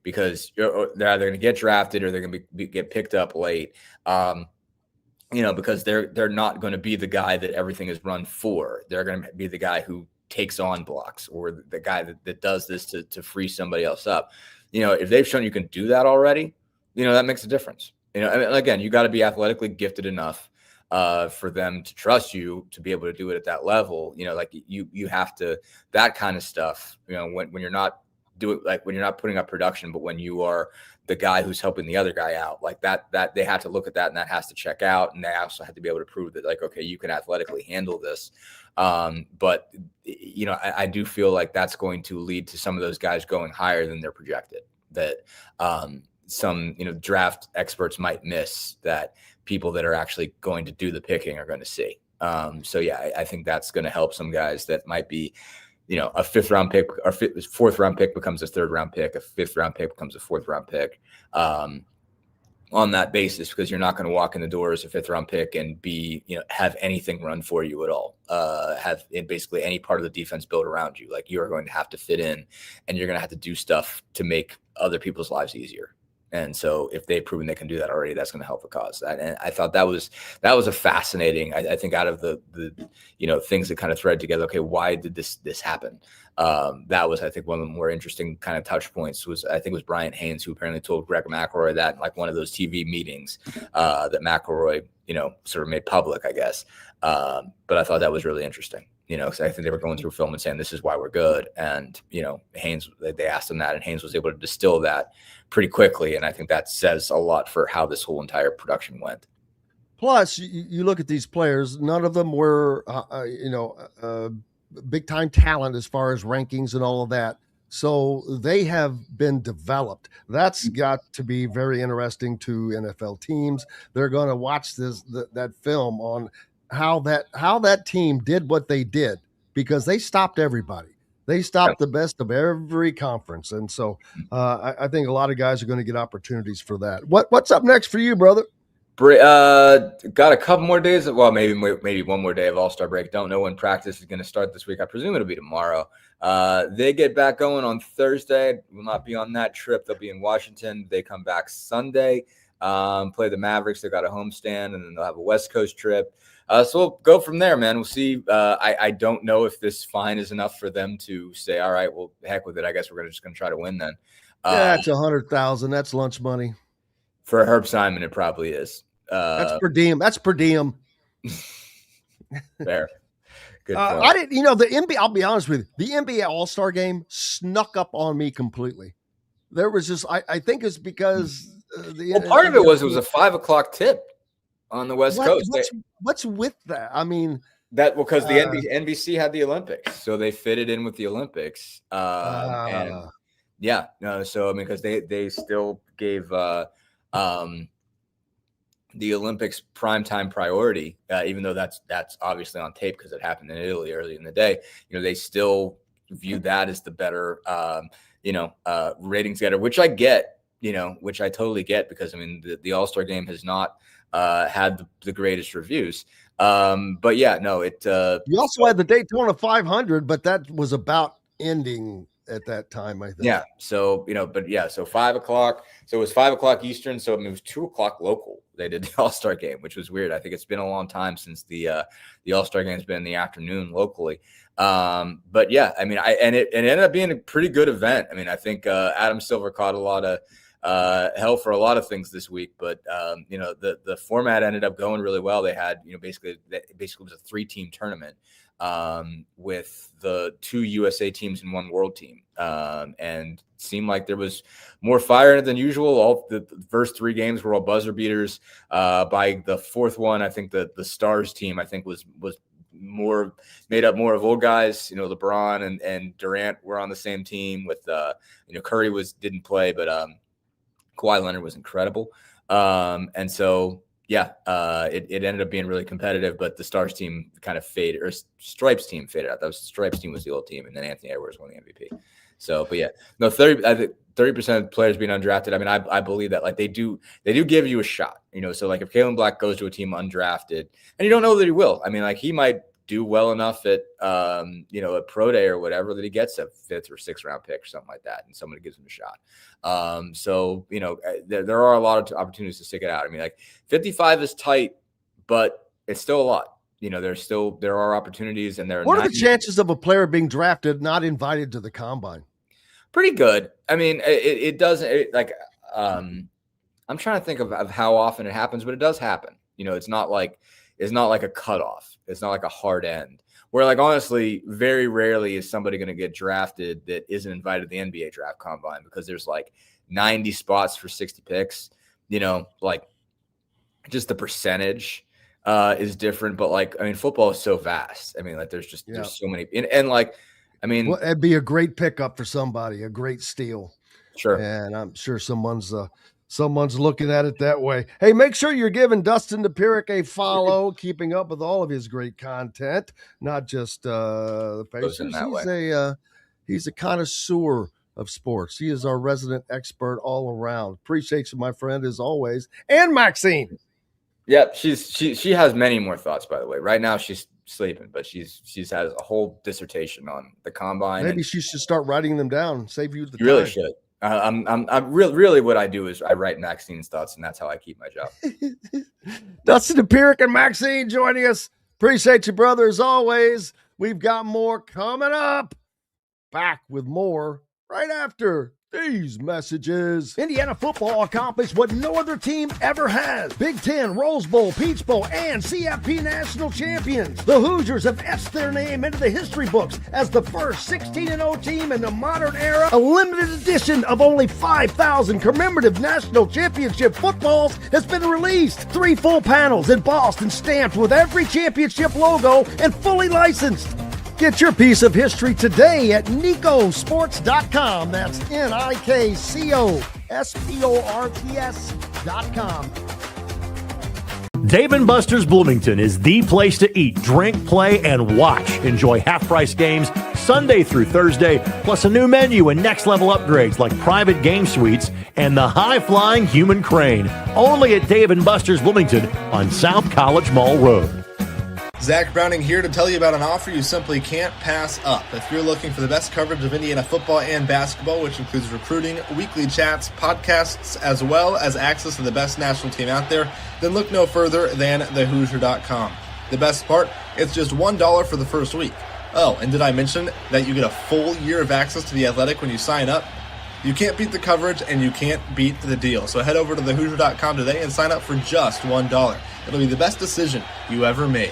Because they're either going to get drafted or they're going to get picked up late, because they're not going to be the guy that everything is run for. They're going to be the guy who takes on blocks or the guy that does this to free somebody else up. If they've shown you can do that already, that makes a difference. I mean, again, you got to be athletically gifted enough for them to trust you to be able to do it at that level. Like you have to, that kind of stuff, when you're not when you're not putting up production, but when you are the guy who's helping the other guy out, like that they have to look at that and that has to check out. And they also have to be able to prove that, like, okay, you can athletically handle this. But I do feel like that's going to lead to some of those guys going higher than they're projected, that some, draft experts might miss, that people that are actually going to do the picking are going to see. I think that's going to help some guys that might be a 5th round pick or 4th round pick becomes a 3rd round pick, a 5th round pick becomes a 4th round pick on that basis, because you're not going to walk in the door as a 5th round pick and have anything run for you at all, have in basically any part of the defense built around you. Like, you are going to have to fit in, and you're going to have to do stuff to make other people's lives easier. And so if they've proven they can do that already, that's going to help the cause. And I thought that was a fascinating, I think, out of the things that kind of thread together. Okay, why did this happen? That was, I think, one of the more interesting kind of touch points was Brian Haynes, who apparently told Greg McElroy that in like one of those TV meetings that McElroy, sort of made public, I guess. But I thought that was really interesting. Because I think they were going through film and saying, this is why we're good. And, Haynes, they asked him that, and Haynes was able to distill that pretty quickly. And I think that says a lot for how this whole entire production went. Plus, you look at these players, none of them were, big time talent as far as rankings and all of that. So they have been developed. That's got to be very interesting to NFL teams. They're going to watch that film on how that team did what they did, because they stopped everybody. They stopped the best of every conference. And so I think a lot of guys are going to get opportunities for that. What's up next for you, brother? Got a couple more days. Well, maybe one more day of All-Star break. Don't know when practice is going to start this week. I presume it'll be tomorrow. They get back going on Thursday. Will not be on that trip. They'll be in Washington. They come back Sunday, play the Mavericks. They got a homestand, and then they'll have a West Coast trip. So we'll go from there, man. We'll see. I don't know if this fine is enough for them to say, all right, well, heck with it. I guess we're just going to try to win then. That's $100,000. That's lunch money. For Herb Simon, it probably is. That's per diem. Fair. Good point. I didn't, the NBA, I'll be honest with you, the NBA All-Star game snuck up on me completely. There was just, I think it's because part of it was a 5:00 tip on the West Coast. What's with that? I mean, because the NBC had the Olympics, so they fitted in with the Olympics. So because they still gave the Olympics primetime priority, even though that's obviously on tape because it happened in Italy early in the day. They still view that as the better, ratings getter, which I get, which I totally get, because the All-Star game has not had the greatest reviews. But yeah, no, you also had the Daytona 500, but that was about ending at that time, I think. Yeah. So, so 5:00. So it was 5:00 Eastern. So it was 2:00 local. They did the All-Star game, which was weird. I think it's been a long time since the All-Star game has been in the afternoon locally. But yeah, it ended up being a pretty good event. I think Adam Silver caught a lot of hell for a lot of things this week, but the format ended up going really well. They had, basically it was a 3-team tournament with the 2 USA teams and 1 world team. And seemed like there was more fire in it than usual. All the first 3 games were all buzzer beaters. By the 4th one, I think the Stars team, I think was more made up more of old guys. LeBron and Durant were on the same team with, Curry didn't play, but Kawhi Leonard was incredible. And so, yeah, it ended up being really competitive, but the Stars team kind of faded, or Stripes team faded out. That was Stripes team was the old team, and then Anthony Edwards won the MVP. So, but yeah, no, I think 30% of players being undrafted. I believe that, like, they do give you a shot, So like if Kalen Black goes to a team undrafted, and you don't know that he will, he might do well enough at a pro day or whatever that he gets a 5th or 6th round pick or something like that, and somebody gives him a shot. So there are a lot of opportunities to stick it out. 55 is tight, but it's still a lot. There are opportunities, and what are the chances of a player being drafted not invited to the combine? Pretty good. It doesn't I'm trying to think of how often it happens, but it does happen. It's not like a cutoff. It's not like a hard end. Where, like, honestly, very rarely is somebody going to get drafted that isn't invited to the NBA draft combine, because there's like 90 spots for 60 picks. Like, just the percentage is different. But football is so vast. There's so many. It'd be a great pickup for somebody, a great steal. Sure. And I'm sure someone's Someone's looking at it that way. Hey, make sure you're giving Dustin Dopirak a follow, keeping up with all of his great content, not just the Pacers. He's a connoisseur of sports. He is our resident expert all around. Appreciate you, my friend, as always. And Maxine. Yep, she has many more thoughts, by the way. Right now she's sleeping, but she's has a whole dissertation on the combine. Maybe she should start writing them down. Save you the time. You really should. I'm really what I do is I write Maxine's thoughts, and that's how I keep my job. Dustin Dopirak and Maxine joining us. Appreciate you, brother, as always. We've got more coming up. Back with more right after these messages. Indiana football accomplished what no other team ever has. Big Ten, Rose Bowl, Peach Bowl, and CFP national champions. The Hoosiers have etched their name into the history books as the first 16-0 team in the modern era. A limited edition of only 5,000 commemorative national championship footballs has been released. 3 full panels embossed and stamped with every championship logo and fully licensed. Get your piece of history today at NICOsports.com. That's NICOsports.com. Dave & Buster's Bloomington is the place to eat, drink, play, and watch. Enjoy half-price games Sunday through Thursday, plus a new menu and next-level upgrades like private game suites and the high-flying human crane. Only at Dave & Buster's Bloomington on South College Mall Road. Zach Browning here to tell you about an offer you simply can't pass up. If you're looking for the best coverage of Indiana football and basketball, which includes recruiting, weekly chats, podcasts, as well as access to the best national team out there, then look no further than thehoosier.com. The best part, it's just $1 for the first week. Oh, and did I mention that you get a full year of access to The Athletic when you sign up? You can't beat the coverage and you can't beat the deal. So head over to thehoosier.com today and sign up for just $1. It'll be the best decision you ever made.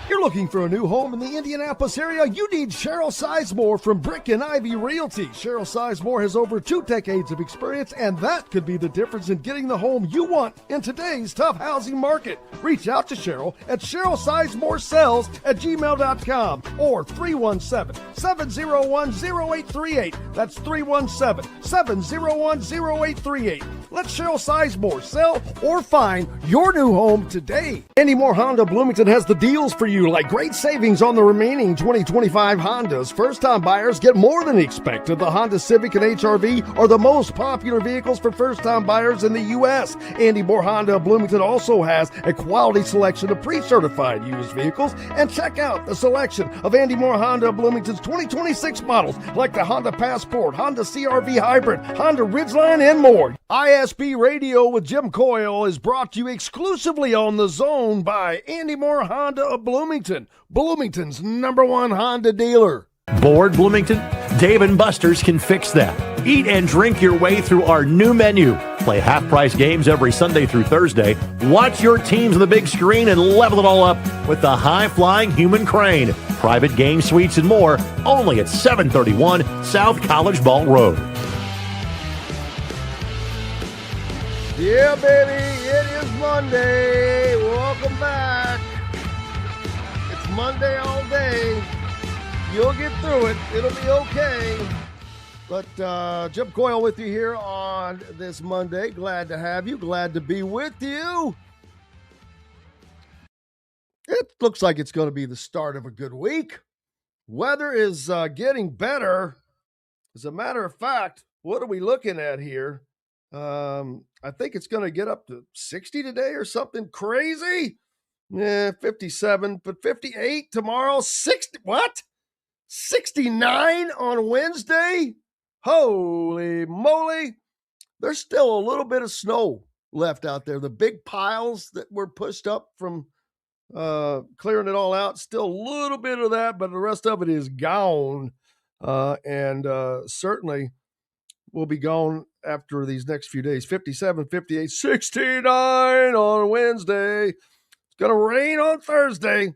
You're looking for a new home in the Indianapolis area? You need Cheryl Sizemore from Brick and Ivy Realty. Cheryl Sizemore has over 2 decades of experience, and that could be the difference in getting the home you want in today's tough housing market. Reach out to Cheryl at CherylSizemoreSells@gmail.com or 317-701-0838. That's 317-701-0838. Let Cheryl Sizemore sell or find your new home today. Andy Moore Honda Bloomington has the deals for you, like great savings on the remaining 2025 Hondas. First-time buyers get more than expected. The Honda Civic and HR-V are the most popular vehicles for first-time buyers in the U.S. Andy Moore Honda Bloomington also has a quality selection of pre-certified used vehicles. And check out the selection of Andy Moore Honda Bloomington's 2026 models, like the Honda Passport, Honda CR-V Hybrid, Honda Ridgeline, and more. ISB Radio with Jim Coyle is brought to you exclusively on The Zone by Andy Moore Honda of Bloomington, Bloomington's #1 Honda dealer. Bored, Bloomington? Dave & Buster's can fix that. Eat and drink your way through our new menu. Play half-price games every Sunday through Thursday. Watch your teams on the big screen and level it all up with the high-flying human crane. Private game suites and more, only at 731 South College Mall Road. Yeah, baby, it is Monday. Welcome back. It's Monday all day. You'll get through it. It'll be okay. But Jim Coyle with you here on this Monday. Glad to have you. Glad to be with you. It looks like it's going to be the start of a good week. Weather is getting better. As a matter of fact, what are we looking at here? I think it's going to get up to 60 today or something crazy. 57, but 58 tomorrow. 60, what? 69 on Wednesday? Holy moly. There's still a little bit of snow left out there. The big piles that were pushed up from clearing it all out, still a little bit of that, but the rest of it is gone. And certainly will be gone after these next few days. 57, 58, 69 on Wednesday. It's going to rain on Thursday.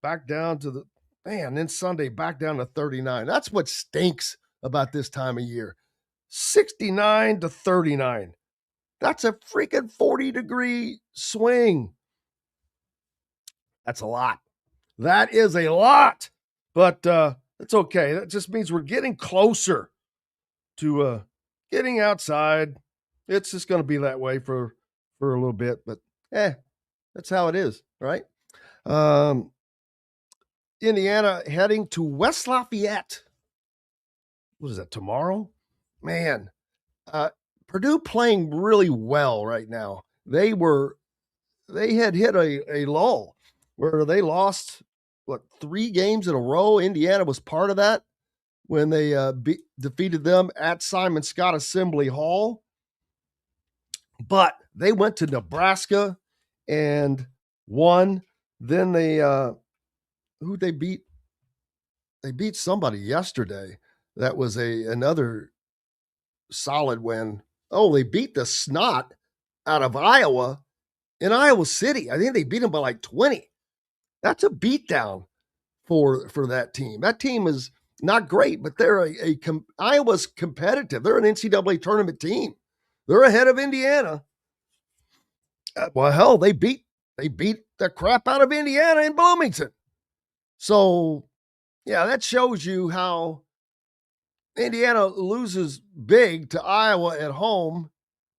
Back down to then Sunday, back down to 39. That's what stinks about this time of year. 69 to 39. That's a freaking 40-degree swing. That's a lot. That is a lot. But it's okay. That just means we're getting closer to getting outside, It's just going to be that way for a little bit, but that's how it is, right? Indiana heading to West Lafayette. What is that, tomorrow? Man, Purdue playing really well right now. They had hit a lull where they lost, 3 games in a row. Indiana was part of that when they defeated them at Simon Scott Assembly Hall. But they went to Nebraska and won. Then they who'd they beat? They beat somebody yesterday. That was another solid win. Oh, they beat the snot out of Iowa in Iowa City. I think they beat them by like 20. That's a beatdown for that team. That team is not great, but they're Iowa's competitive. They're an NCAA tournament team. They're ahead of Indiana. Well, hell, they beat the crap out of Indiana in Bloomington. So, yeah, that shows you how Indiana loses big to Iowa at home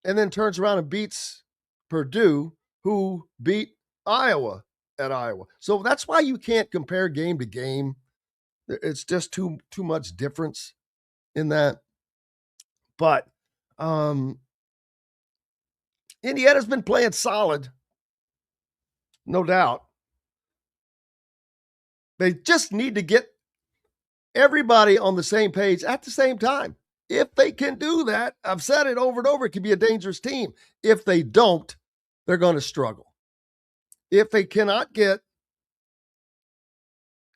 and then turns around and beats Purdue, who beat Iowa at Iowa. So that's why you can't compare game to game. It's just too much difference in that. But Indiana's been playing solid, no doubt. They just need to get everybody on the same page at the same time. If they can do that, I've said it over and over, it can be a dangerous team. If they don't, they're going to struggle. If they cannot get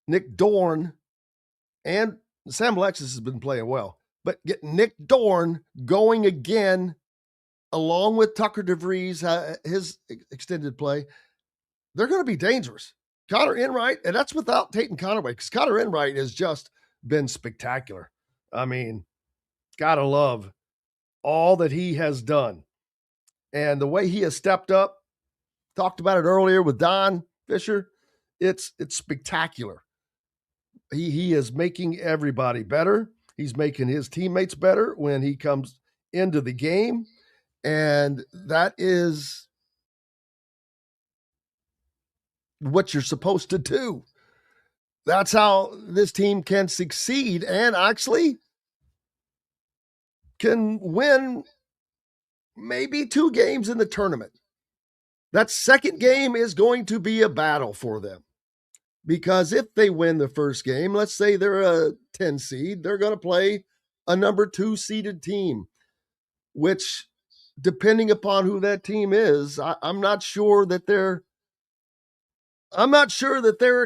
Nick Dorn, and Sam Alexis has been playing well, but get Nick Dorn going again, along with Tucker DeVries, his extended play, they're going to be dangerous. Connor Enright, and that's without Tate and Conaway, because Connor Enright has just been spectacular. I mean, gotta love all that he has done. And the way he has stepped up, talked about it earlier with Don Fischer, it's spectacular. He is making everybody better. He's making his teammates better when he comes into the game. And that is what you're supposed to do. That's how this team can succeed and actually can win maybe 2 games in the tournament. That second game is going to be a battle for them, because if they win the first game, let's say they're a 10 seed, they're going to play a number 2 seeded team, which, depending upon who that team is, I'm not sure that they're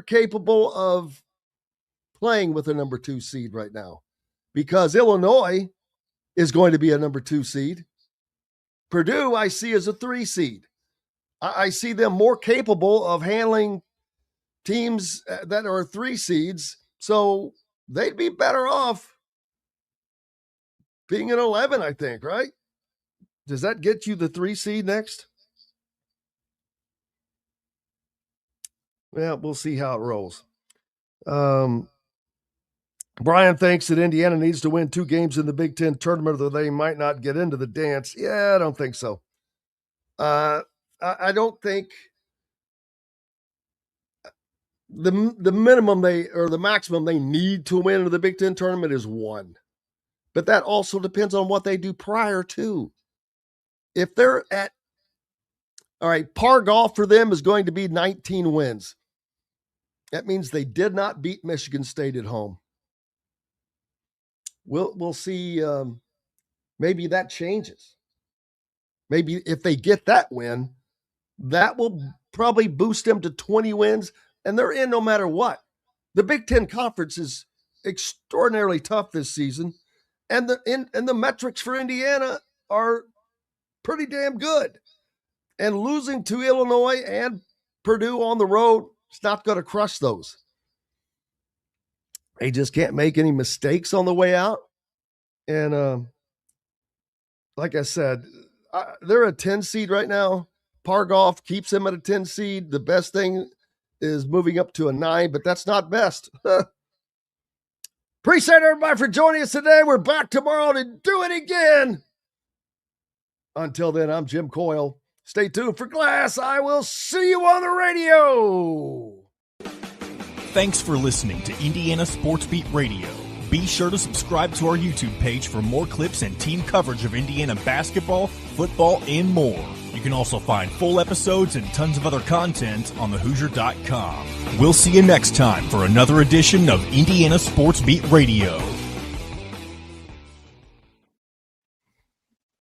capable of playing with a number 2 seed right now, because Illinois is going to be a number 2 seed. Purdue, I see as a 3 seed. I see them more capable of handling teams that are 3 seeds. So they'd be better off being an 11, I think, right? Does that get you the 3 seed next? Well, we'll see how it rolls. Brian thinks that Indiana needs to win 2 games in the Big Ten tournament, or they might not get into the dance. Yeah, I don't think so. I don't think the minimum the maximum they need to win in the Big Ten tournament is 1. But that also depends on what they do prior to. If they're par golf for them is going to be 19 wins. That means they did not beat Michigan State at home. We'll see. Maybe that changes. Maybe if they get that win, that will probably boost them to 20 wins, and they're in no matter what. The Big Ten Conference is extraordinarily tough this season, and the metrics for Indiana are pretty damn good. And losing to Illinois and Purdue on the road, it's not going to crush those. They just can't make any mistakes on the way out. And like I said, they're a 10 seed right now. Par golf keeps them at a 10 seed. The best thing is moving up to a 9, but that's not best. Appreciate everybody for joining us today. We're back tomorrow to do it again. Until then, I'm Jim Coyle. Stay tuned for Glass. I will see you on the radio. Thanks for listening to Indiana Sports Beat Radio. Be sure to subscribe to our YouTube page for more clips and team coverage of Indiana basketball, football, and more. You can also find full episodes and tons of other content on thehoosier.com. We'll see you next time for another edition of Indiana Sports Beat Radio.